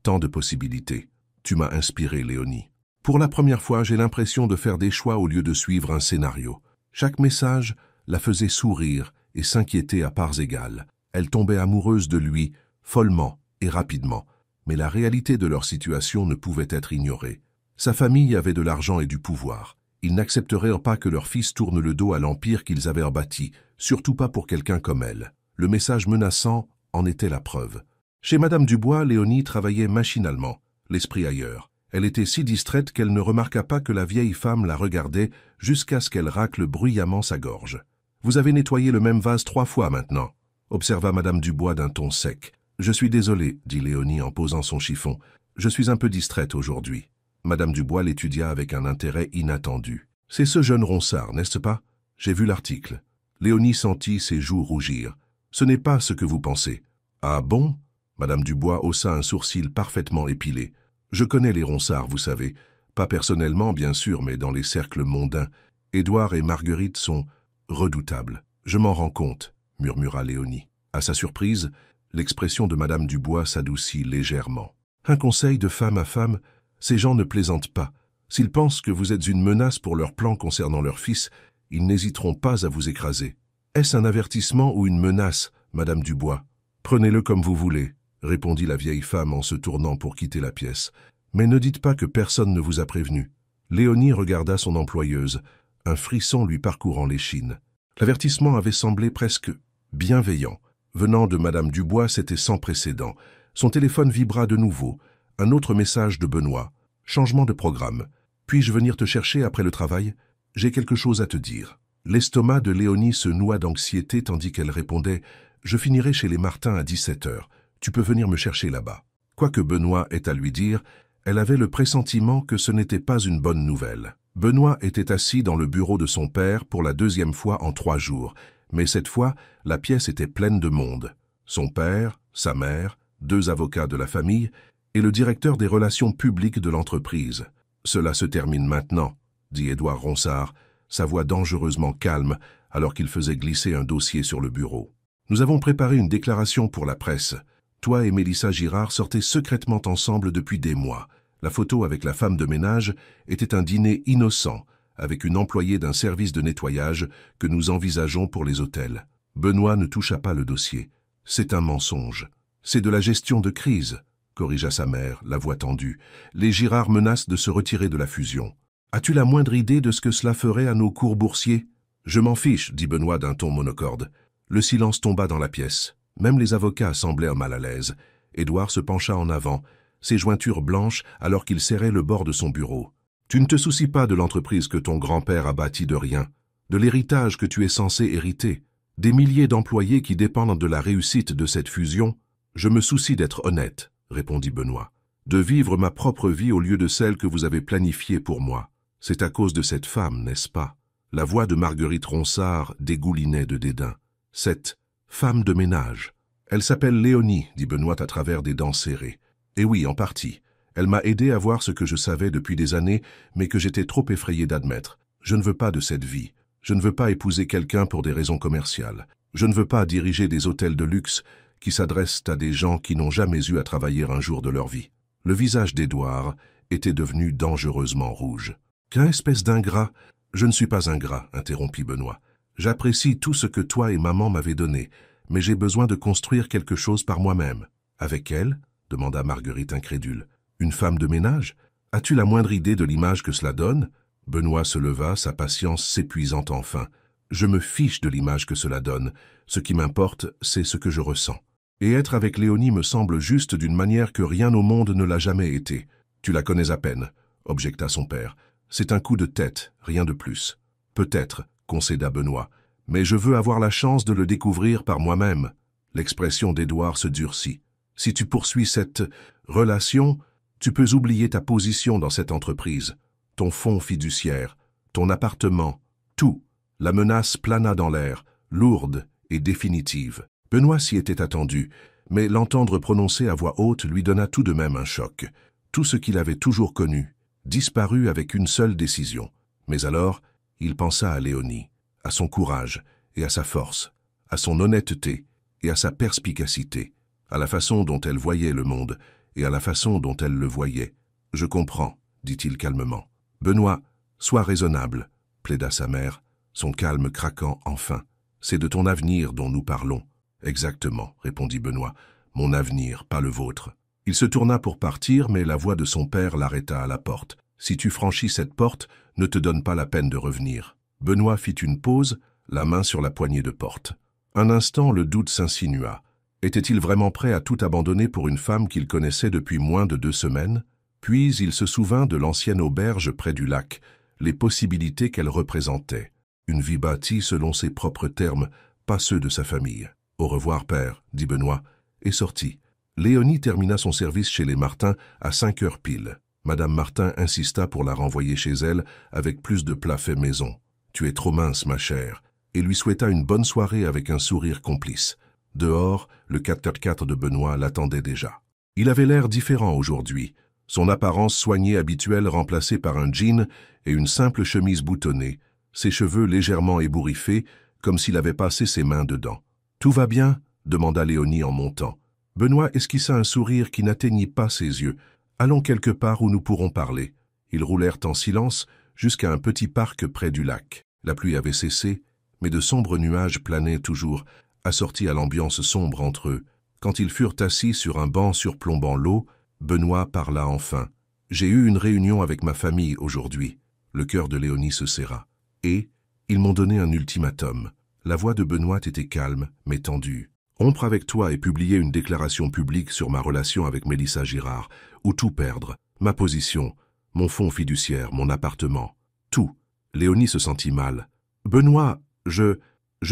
Tant de possibilités. Tu m'as inspiré, Léonie. Pour la première fois, j'ai l'impression de faire des choix au lieu de suivre un scénario. » Chaque message la faisait sourire et s'inquiéter à parts égales. Elle tombait amoureuse de lui, follement et rapidement. Mais la réalité de leur situation ne pouvait être ignorée. Sa famille avait de l'argent et du pouvoir. Ils n'accepteraient pas que leur fils tourne le dos à l'empire qu'ils avaient bâti, surtout pas pour quelqu'un comme elle. Le message menaçant en était la preuve. Chez Madame Dubois, Léonie travaillait machinalement, l'esprit ailleurs. Elle était si distraite qu'elle ne remarqua pas que la vieille femme la regardait jusqu'à ce qu'elle racle bruyamment sa gorge. « Vous avez nettoyé le même vase 3 fois maintenant », observa Madame Dubois d'un ton sec. « Je suis désolée, dit Léonie en posant son chiffon. Je suis un peu distraite aujourd'hui. » Madame Dubois l'étudia avec un intérêt inattendu. « C'est ce jeune Ronsard, n'est-ce pas? J'ai vu l'article. » Léonie sentit ses joues rougir. « Ce n'est pas ce que vous pensez. »« Ah bon ?» Madame Dubois haussa un sourcil parfaitement épilé. « Je connais les Ronsard, vous savez. Pas personnellement, bien sûr, mais dans les cercles mondains. Édouard et Marguerite sont redoutables. Je m'en rends compte, » murmura Léonie. À sa surprise, l'expression de Madame Dubois s'adoucit légèrement. « Un conseil de femme à femme, ces gens ne plaisantent pas. S'ils pensent que vous êtes une menace pour leurs plans concernant leur fils, ils n'hésiteront pas à vous écraser. Est-ce un avertissement ou une menace, Madame Dubois? Prenez-le comme vous voulez, répondit la vieille femme en se tournant pour quitter la pièce. Mais ne dites pas que personne ne vous a prévenu. Léonie regarda son employeuse, un frisson lui parcourant l'échine. L'avertissement avait semblé presque bienveillant. Venant de Madame Dubois, c'était sans précédent. Son téléphone vibra de nouveau. Un autre message de Benoît. Changement de programme. Puis-je venir te chercher après le travail? J'ai quelque chose à te dire. L'estomac de Léonie se noua d'anxiété tandis qu'elle répondait « Je finirai chez les Martins à 17h. Tu peux venir me chercher là-bas. » Quoique Benoît ait à lui dire, elle avait le pressentiment que ce n'était pas une bonne nouvelle. Benoît était assis dans le bureau de son père pour la 2e fois en 3 jours, mais cette fois, la pièce était pleine de monde. Son père, sa mère, 2 avocats de la famille et le directeur des relations publiques de l'entreprise. « Cela se termine maintenant, » dit Édouard Ronsard, sa voix dangereusement calme alors qu'il faisait glisser un dossier sur le bureau. « Nous avons préparé une déclaration pour la presse. Toi et Mélissa Girard sortez secrètement ensemble depuis des mois. La photo avec la femme de ménage était un dîner innocent avec une employée d'un service de nettoyage que nous envisageons pour les hôtels. » Benoît ne toucha pas le dossier. « C'est un mensonge. C'est de la gestion de crise, » corrigea sa mère, la voix tendue. « Les Girard menacent de se retirer de la fusion. As-tu la moindre idée de ce que cela ferait à nos cours boursiers? »« Je m'en fiche, » dit Benoît d'un ton monocorde. Le silence tomba dans la pièce. Même les avocats semblèrent mal à l'aise. Édouard se pencha en avant, ses jointures blanches alors qu'il serrait le bord de son bureau. « Tu ne te soucies pas de l'entreprise que ton grand-père a bâtie de rien, de l'héritage que tu es censé hériter, des milliers d'employés qui dépendent de la réussite de cette fusion. Je me soucie d'être honnête, » répondit Benoît, « de vivre ma propre vie au lieu de celle que vous avez planifiée pour moi. C'est à cause de cette femme, n'est-ce pas ?» La voix de Marguerite Ronsard dégoulinait de dédain. « Cette femme de ménage. Elle s'appelle Léonie, » dit Benoît à travers des dents serrées. « Et oui, en partie. Elle m'a aidé à voir ce que je savais depuis des années, mais que j'étais trop effrayé d'admettre. Je ne veux pas de cette vie. Je ne veux pas épouser quelqu'un pour des raisons commerciales. Je ne veux pas diriger des hôtels de luxe, qui s'adressent à des gens qui n'ont jamais eu à travailler un jour de leur vie. Le visage d'Édouard était devenu dangereusement rouge. « Quelle espèce d'ingrat !»« Je ne suis pas ingrat, interrompit Benoît. J'apprécie tout ce que toi et maman m'avez donné, mais j'ai besoin de construire quelque chose par moi-même. »« Avec elle ?» demanda Marguerite incrédule. « Une femme de ménage? As-tu la moindre idée de l'image que cela donne ?» Benoît se leva, sa patience s'épuisant enfin. « Je me fiche de l'image que cela donne. Ce qui m'importe, c'est ce que je ressens. Et être avec Léonie me semble juste d'une manière que rien au monde ne l'a jamais été. Tu la connais à peine, » objecta son père. « C'est un coup de tête, rien de plus. »« Peut-être, » concéda Benoît, « mais je veux avoir la chance de le découvrir par moi-même. » L'expression d'Édouard se durcit. « Si tu poursuis cette relation, tu peux oublier ta position dans cette entreprise, ton fonds fiduciaire, ton appartement, tout. » La menace plana dans l'air, lourde et définitive. Benoît s'y était attendu, mais l'entendre prononcer à voix haute lui donna tout de même un choc. Tout ce qu'il avait toujours connu disparut avec une seule décision. Mais alors, il pensa à Léonie, à son courage et à sa force, à son honnêteté et à sa perspicacité, à la façon dont elle voyait le monde et à la façon dont elle le voyait. « Je comprends, » dit-il calmement. « Benoît, sois raisonnable, » plaida sa mère, son calme craquant enfin. « C'est de ton avenir dont nous parlons. »« Exactement, » répondit Benoît. « Mon avenir, pas le vôtre. » Il se tourna pour partir, mais la voix de son père l'arrêta à la porte. « Si tu franchis cette porte, ne te donne pas la peine de revenir. » Benoît fit une pause, la main sur la poignée de porte. Un instant, le doute s'insinua. Était-il vraiment prêt à tout abandonner pour une femme qu'il connaissait depuis moins de 2 semaines? Puis il se souvint de l'ancienne auberge près du lac, les possibilités qu'elle représentait. Une vie bâtie selon ses propres termes, pas ceux de sa famille. « Au revoir, père, » dit Benoît, et sortit. Léonie termina son service chez les Martin à 5 heures pile. Madame Martin insista pour la renvoyer chez elle avec plus de plats faits maison. « Tu es trop mince, ma chère », et lui souhaita une bonne soirée avec un sourire complice. Dehors, le 4x4 de Benoît l'attendait déjà. Il avait l'air différent aujourd'hui, son apparence soignée habituelle remplacée par un jean et une simple chemise boutonnée, ses cheveux légèrement ébouriffés, comme s'il avait passé ses mains dedans. « Tout va bien ?» demanda Léonie en montant. Benoît esquissa un sourire qui n'atteignit pas ses yeux. « Allons quelque part où nous pourrons parler. » Ils roulèrent en silence jusqu'à un petit parc près du lac. La pluie avait cessé, mais de sombres nuages planaient toujours, assortis à l'ambiance sombre entre eux. Quand ils furent assis sur un banc surplombant l'eau, Benoît parla enfin. « J'ai eu une réunion avec ma famille aujourd'hui. » Le cœur de Léonie se serra. « Et ils m'ont donné un ultimatum. » La voix de Benoît était calme, mais tendue. « Rompre avec toi et publier une déclaration publique sur ma relation avec Mélissa Girard, ou tout perdre, ma position, mon fonds fiduciaire, mon appartement, tout. » Léonie se sentit mal. « Benoît, je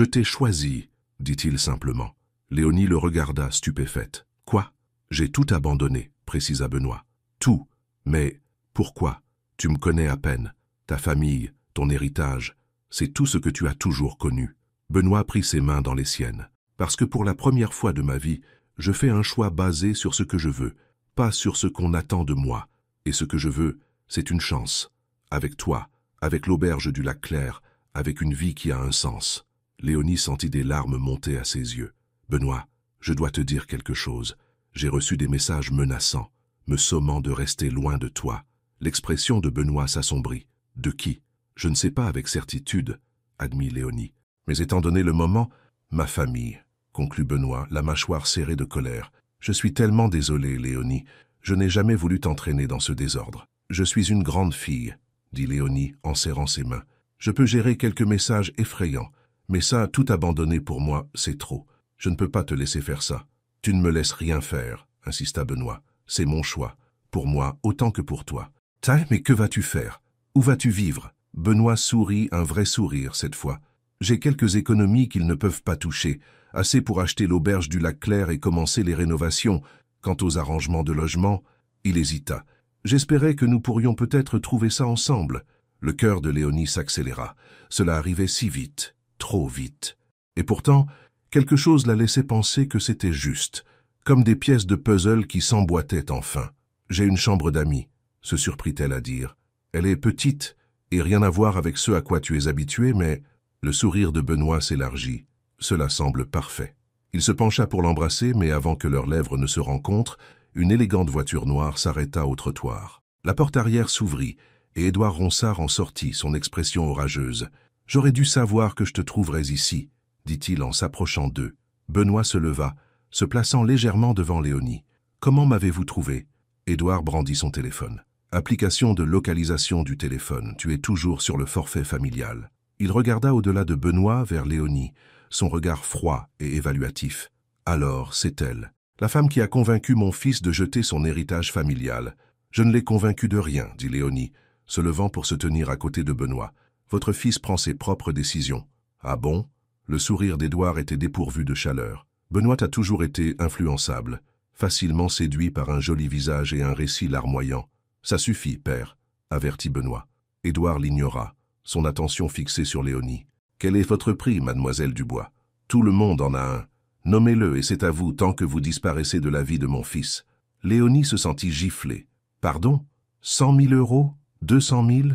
t'ai choisi, » dit-il simplement. Léonie le regarda, stupéfaite. « Quoi? J'ai tout abandonné, » précisa Benoît. « Tout. Mais pourquoi? Tu me connais à peine. Ta famille, ton héritage, c'est tout ce que tu as toujours connu. » Benoît prit ses mains dans les siennes. « Parce que pour la première fois de ma vie, je fais un choix basé sur ce que je veux, pas sur ce qu'on attend de moi. Et ce que je veux, c'est une chance. Avec toi, avec l'auberge du lac Clair, avec une vie qui a un sens. » Léonie sentit des larmes monter à ses yeux. « Benoît, je dois te dire quelque chose. J'ai reçu des messages menaçants, me sommant de rester loin de toi. » L'expression de Benoît s'assombrit. « De qui? Je ne sais pas avec certitude, » admit Léonie. « Mais étant donné le moment, ma famille, » conclut Benoît, la mâchoire serrée de colère. « Je suis tellement désolé, Léonie. Je n'ai jamais voulu t'entraîner dans ce désordre. Je suis une grande fille, » dit Léonie en serrant ses mains. « Je peux gérer quelques messages effrayants, mais ça, tout abandonner pour moi, c'est trop. Je ne peux pas te laisser faire ça. »« Tu ne me laisses rien faire, » insista Benoît. « C'est mon choix, pour moi autant que pour toi. »« Tiens, mais que vas-tu faire? Où vas-tu vivre ?» Benoît sourit, un vrai sourire cette fois. « J'ai quelques économies qu'ils ne peuvent pas toucher, assez pour acheter l'auberge du lac Clair et commencer les rénovations. Quant aux arrangements de logement, » il hésita. « J'espérais que nous pourrions peut-être trouver ça ensemble. » Le cœur de Léonie s'accéléra. Cela arrivait si vite, trop vite. Et pourtant, quelque chose la laissait penser que c'était juste, comme des pièces de puzzle qui s'emboîtaient enfin. « J'ai une chambre d'amis, » se surprit-elle à dire. « Elle est petite et rien à voir avec ce à quoi tu es habitué, mais... » Le sourire de Benoît s'élargit. « Cela semble parfait. » Il se pencha pour l'embrasser, mais avant que leurs lèvres ne se rencontrent, une élégante voiture noire s'arrêta au trottoir. La porte arrière s'ouvrit, et Édouard Ronsard en sortit, son expression orageuse. « J'aurais dû savoir que je te trouverais ici », dit-il en s'approchant d'eux. Benoît se leva, se plaçant légèrement devant Léonie. « Comment m'avez-vous trouvé ?» Édouard brandit son téléphone. « Application de localisation du téléphone, tu es toujours sur le forfait familial. » Il regarda au-delà de Benoît vers Léonie, son regard froid et évaluatif. « Alors, c'est elle, la femme qui a convaincu mon fils de jeter son héritage familial. Je ne l'ai convaincu de rien, dit Léonie, se levant pour se tenir à côté de Benoît. Votre fils prend ses propres décisions. Ah bon? Le sourire d'Édouard était dépourvu de chaleur. Benoît a toujours été influençable, facilement séduit par un joli visage et un récit larmoyant. Ça suffit, père, avertit Benoît. Édouard l'ignora, son attention fixée sur Léonie. Quel est votre prix, mademoiselle Dubois? Tout le monde en a un. Nommez-le et c'est à vous tant que vous disparaissez de la vie de mon fils. Léonie se sentit giflée. Pardon? 100 000 euros? 200 000?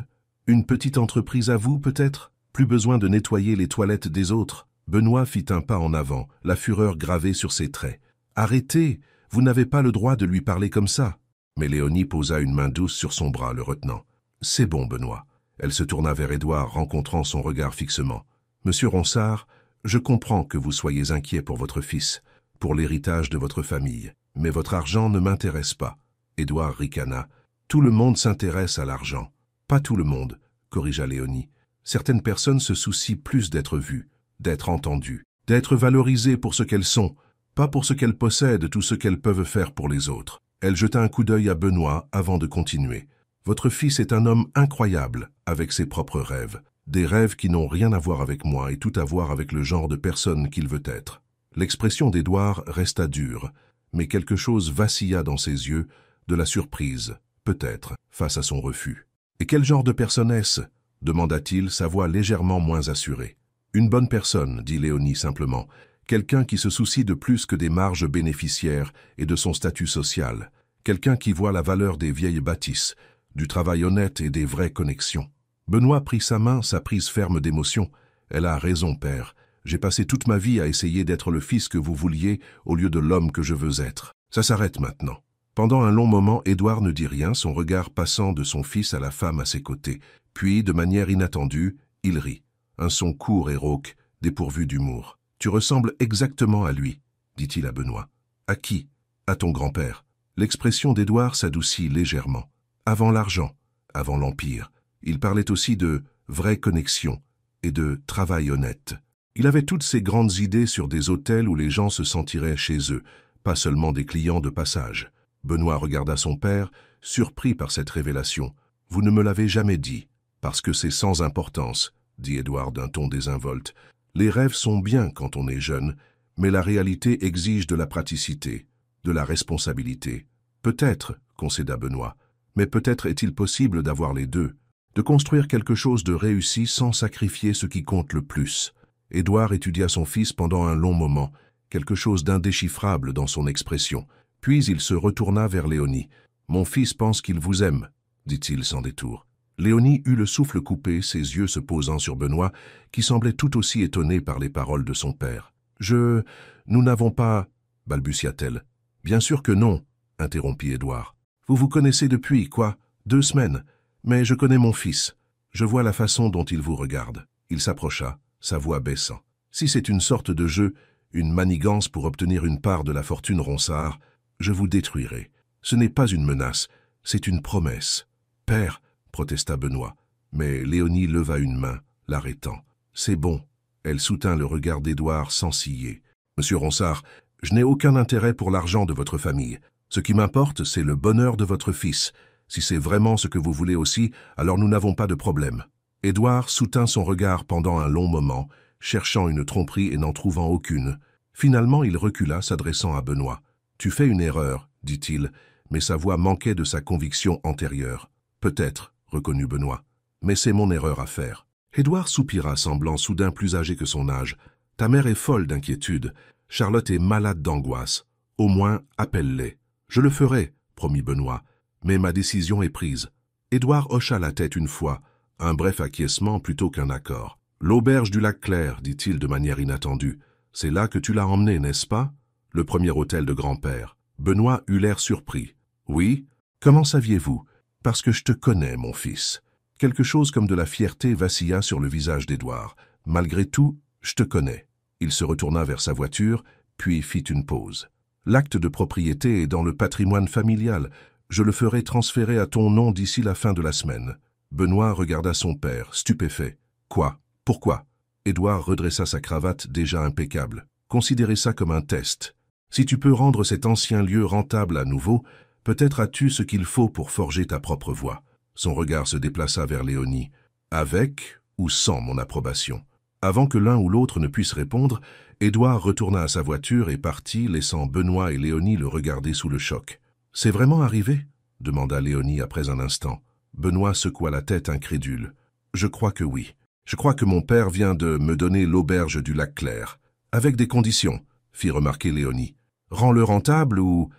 Une petite entreprise à vous, peut-être? Plus besoin de nettoyer les toilettes des autres. Benoît fit un pas en avant, la fureur gravée sur ses traits. Arrêtez, vous n'avez pas le droit de lui parler comme ça. Mais Léonie posa une main douce sur son bras, le retenant. C'est bon, Benoît. Elle se tourna vers Édouard, rencontrant son regard fixement. Monsieur Ronsard, je comprends que vous soyez inquiet pour votre fils, pour l'héritage de votre famille, mais votre argent ne m'intéresse pas. Édouard ricana. Tout le monde s'intéresse à l'argent. Pas tout le monde, corrigea Léonie. Certaines personnes se soucient plus d'être vues, d'être entendues, d'être valorisées pour ce qu'elles sont, pas pour ce qu'elles possèdent, tout ce qu'elles peuvent faire pour les autres. Elle jeta un coup d'œil à Benoît avant de continuer. Votre fils est un homme incroyable, avec ses propres rêves. Des rêves qui n'ont rien à voir avec moi et tout à voir avec le genre de personne qu'il veut être. L'expression d'Édouard resta dure, mais quelque chose vacilla dans ses yeux, de la surprise, peut-être, face à son refus. « Et quel genre de personne est-ce » demanda-t-il, sa voix légèrement moins assurée. « Une bonne personne, dit Léonie simplement, quelqu'un qui se soucie de plus que des marges bénéficiaires et de son statut social, quelqu'un qui voit la valeur des vieilles bâtisses, du travail honnête et des vraies connexions. » Benoît prit sa main, sa prise ferme d'émotion. « Elle a raison, père. J'ai passé toute ma vie à essayer d'être le fils que vous vouliez au lieu de l'homme que je veux être. Ça s'arrête maintenant. » Pendant un long moment, Édouard ne dit rien, son regard passant de son fils à la femme à ses côtés. Puis, de manière inattendue, il rit. Un son court et rauque, dépourvu d'humour. « Tu ressembles exactement à lui, » dit-il à Benoît. « À qui? À ton grand-père. » L'expression d'Édouard s'adoucit légèrement. Avant l'argent, avant l'Empire. Il parlait aussi de vraie connexion et de travail honnête. Il avait toutes ces grandes idées sur des hôtels où les gens se sentiraient chez eux, pas seulement des clients de passage. Benoît regarda son père, surpris par cette révélation. « Vous ne me l'avez jamais dit, parce que c'est sans importance, » dit Édouard d'un ton désinvolte. « Les rêves sont bien quand on est jeune, mais la réalité exige de la praticité, de la responsabilité. »« Peut-être, » concéda Benoît, « mais peut-être est-il possible d'avoir les deux, de construire quelque chose de réussi sans sacrifier ce qui compte le plus. » Édouard étudia son fils pendant un long moment, quelque chose d'indéchiffrable dans son expression. Puis il se retourna vers Léonie. « Mon fils pense qu'il vous aime, » dit-il sans détour. Léonie eut le souffle coupé, ses yeux se posant sur Benoît, qui semblait tout aussi étonné par les paroles de son père. « Nous n'avons pas... » balbutia-t-elle. « Bien sûr que non, » interrompit Édouard. « Vous vous connaissez depuis, quoi, 2 semaines. Mais je connais mon fils. Je vois la façon dont il vous regarde. » Il s'approcha, sa voix baissant. « Si c'est une sorte de jeu, une manigance pour obtenir une part de la fortune Ronsard, je vous détruirai. Ce n'est pas une menace, c'est une promesse. »« Père, » protesta Benoît, mais Léonie leva une main, l'arrêtant. « C'est bon. » Elle soutint le regard d'Édouard sans ciller. « Monsieur Ronsard, je n'ai aucun intérêt pour l'argent de votre famille. Ce qui m'importe, c'est le bonheur de votre fils. Si c'est vraiment ce que vous voulez aussi, alors nous n'avons pas de problème. » Édouard soutint son regard pendant un long moment, cherchant une tromperie et n'en trouvant aucune. Finalement, il recula, s'adressant à Benoît. « Tu fais une erreur, » dit-il, mais sa voix manquait de sa conviction antérieure. « Peut-être, » reconnut Benoît, « mais c'est mon erreur à faire. » Édouard soupira, semblant soudain plus âgé que son âge. « Ta mère est folle d'inquiétude. Charlotte est malade d'angoisse. Au moins, appelle-les. »« Je le ferai, » promit Benoît, « mais ma décision est prise. » Édouard hocha la tête une fois, un bref acquiescement plutôt qu'un accord. « L'auberge du lac Clair, dit-il de manière inattendue. C'est là que tu l'as emmené, n'est-ce pas? Le premier hôtel de grand-père. Benoît eut l'air surpris. Oui? Comment saviez-vous? Parce que je te connais, mon fils. Quelque chose comme de la fierté vacilla sur le visage d'Édouard. Malgré tout, je te connais. Il se retourna vers sa voiture, puis fit une pause. L'acte de propriété est dans le patrimoine familial. Je le ferai transférer à ton nom d'ici la fin de la semaine. Benoît regarda son père, stupéfait. Quoi? Pourquoi? Édouard redressa sa cravate déjà impeccable. Considérez ça comme un test. Si tu peux rendre cet ancien lieu rentable à nouveau, peut-être as-tu ce qu'il faut pour forger ta propre voie. Son regard se déplaça vers Léonie. Avec ou sans mon approbation? Avant que l'un ou l'autre ne puisse répondre, Édouard retourna à sa voiture et partit, laissant Benoît et Léonie le regarder sous le choc. « C'est vraiment arrivé ?» demanda Léonie après un instant. Benoît secoua la tête incrédule. « Je crois que oui. Je crois que mon père vient de me donner l'auberge du Lac-Clair. Avec des conditions, » fit remarquer Léonie. « Rends-le rentable ou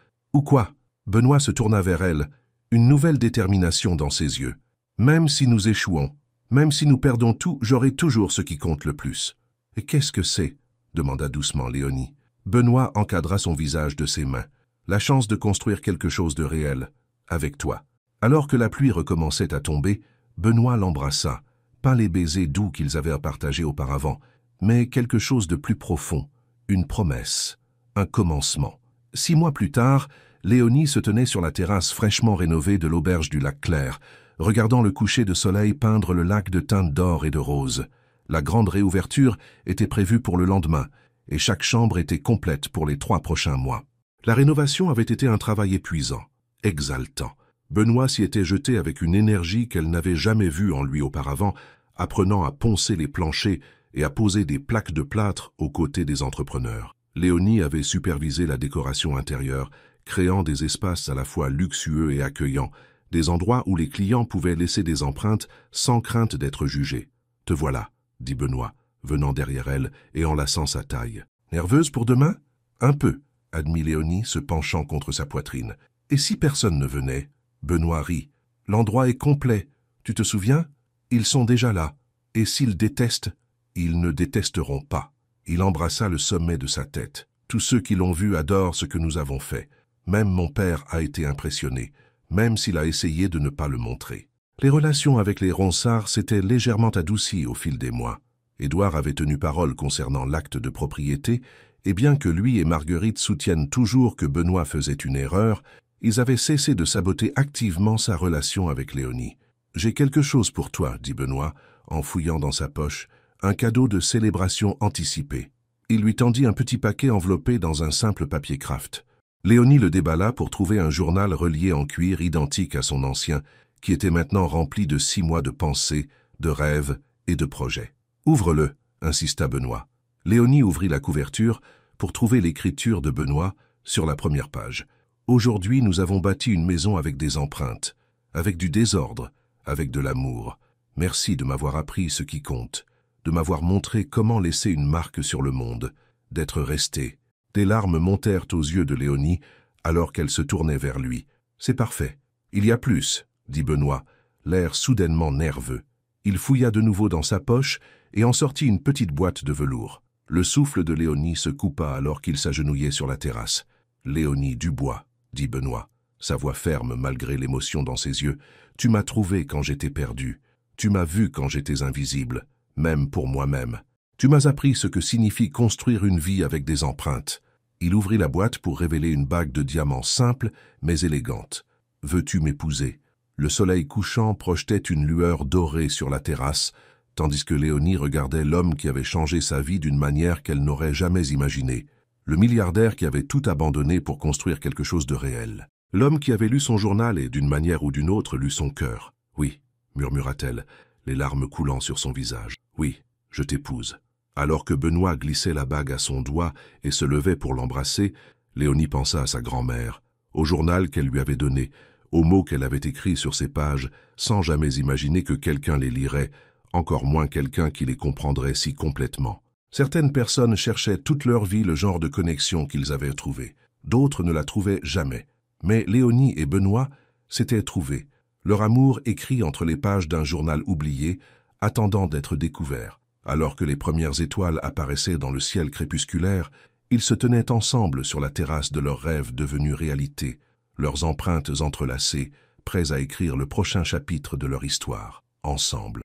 quoi ?» Benoît se tourna vers elle, une nouvelle détermination dans ses yeux. « Même si nous échouons, même si nous perdons tout, j'aurai toujours ce qui compte le plus. »« Et qu'est-ce que c'est ?» demanda doucement Léonie. Benoît encadra son visage de ses mains. « La chance de construire quelque chose de réel, avec toi. » Alors que la pluie recommençait à tomber, Benoît l'embrassa, pas les baisers doux qu'ils avaient à partager auparavant, mais quelque chose de plus profond, une promesse, un commencement. 6 mois plus tard, Léonie se tenait sur la terrasse fraîchement rénovée de l'auberge du Lac-Clair, regardant le coucher de soleil peindre le lac de teintes d'or et de rose. La grande réouverture était prévue pour le lendemain, et chaque chambre était complète pour les 3 prochains mois. La rénovation avait été un travail épuisant, exaltant. Benoît s'y était jeté avec une énergie qu'elle n'avait jamais vue en lui auparavant, apprenant à poncer les planchers et à poser des plaques de plâtre aux côtés des entrepreneurs. Léonie avait supervisé la décoration intérieure, créant des espaces à la fois luxueux et accueillants, des endroits où les clients pouvaient laisser des empreintes sans crainte d'être jugés. « Te voilà », dit Benoît, venant derrière elle et enlaçant sa taille. « Nerveuse pour demain ?»« Un peu », admit Léonie, se penchant contre sa poitrine. « Et si personne ne venait ?» Benoît rit. « L'endroit est complet. Tu te souviens? Ils sont déjà là. Et s'ils détestent, ils ne détesteront pas. » Il embrassa le sommet de sa tête. « Tous ceux qui l'ont vu adorent ce que nous avons fait. Même mon père a été impressionné, même s'il a essayé de ne pas le montrer. » Les relations avec les Ronsard s'étaient légèrement adoucies au fil des mois. Édouard avait tenu parole concernant l'acte de propriété, et bien que lui et Marguerite soutiennent toujours que Benoît faisait une erreur, ils avaient cessé de saboter activement sa relation avec Léonie. « J'ai quelque chose pour toi, » dit Benoît, en fouillant dans sa poche, un cadeau de célébration anticipée. Il lui tendit un petit paquet enveloppé dans un simple papier craft. Léonie le déballa pour trouver un journal relié en cuir identique à son ancien, qui était maintenant rempli de 6 mois de pensées, de rêves et de projets. « Ouvre-le » insista Benoît. Léonie ouvrit la couverture pour trouver l'écriture de Benoît sur la première page. « Aujourd'hui, nous avons bâti une maison avec des empreintes, avec du désordre, avec de l'amour. Merci de m'avoir appris ce qui compte, de m'avoir montré comment laisser une marque sur le monde, d'être resté. » Des larmes montèrent aux yeux de Léonie alors qu'elle se tournait vers lui. « C'est parfait. Il y a plus, » dit Benoît, l'air soudainement nerveux. Il fouilla de nouveau dans sa poche et en sortit une petite boîte de velours. Le souffle de Léonie se coupa alors qu'il s'agenouillait sur la terrasse. « Léonie Dubois, » dit Benoît, sa voix ferme malgré l'émotion dans ses yeux. « Tu m'as trouvé quand j'étais perdu. Tu m'as vu quand j'étais invisible, même pour moi-même. Tu m'as appris ce que signifie construire une vie avec des empreintes. » Il ouvrit la boîte pour révéler une bague de diamants simple mais élégante. « Veux-tu m'épouser ?» Le soleil couchant projetait une lueur dorée sur la terrasse, tandis que Léonie regardait l'homme qui avait changé sa vie d'une manière qu'elle n'aurait jamais imaginée. Le milliardaire qui avait tout abandonné pour construire quelque chose de réel. L'homme qui avait lu son journal et, d'une manière ou d'une autre, lu son cœur. « Oui, » murmura-t-elle, les larmes coulant sur son visage. « Oui, je t'épouse. » Alors que Benoît glissait la bague à son doigt et se levait pour l'embrasser, Léonie pensa à sa grand-mère, au journal qu'elle lui avait donné, aux mots qu'elle avait écrits sur ces pages, sans jamais imaginer que quelqu'un les lirait, encore moins quelqu'un qui les comprendrait si complètement. Certaines personnes cherchaient toute leur vie le genre de connexion qu'ils avaient trouvé. D'autres ne la trouvaient jamais. Mais Léonie et Benoît s'étaient trouvés, leur amour écrit entre les pages d'un journal oublié, attendant d'être découvert. Alors que les premières étoiles apparaissaient dans le ciel crépusculaire, ils se tenaient ensemble sur la terrasse de leurs rêves devenus réalité, leurs empreintes entrelacées, prêts à écrire le prochain chapitre de leur histoire, ensemble.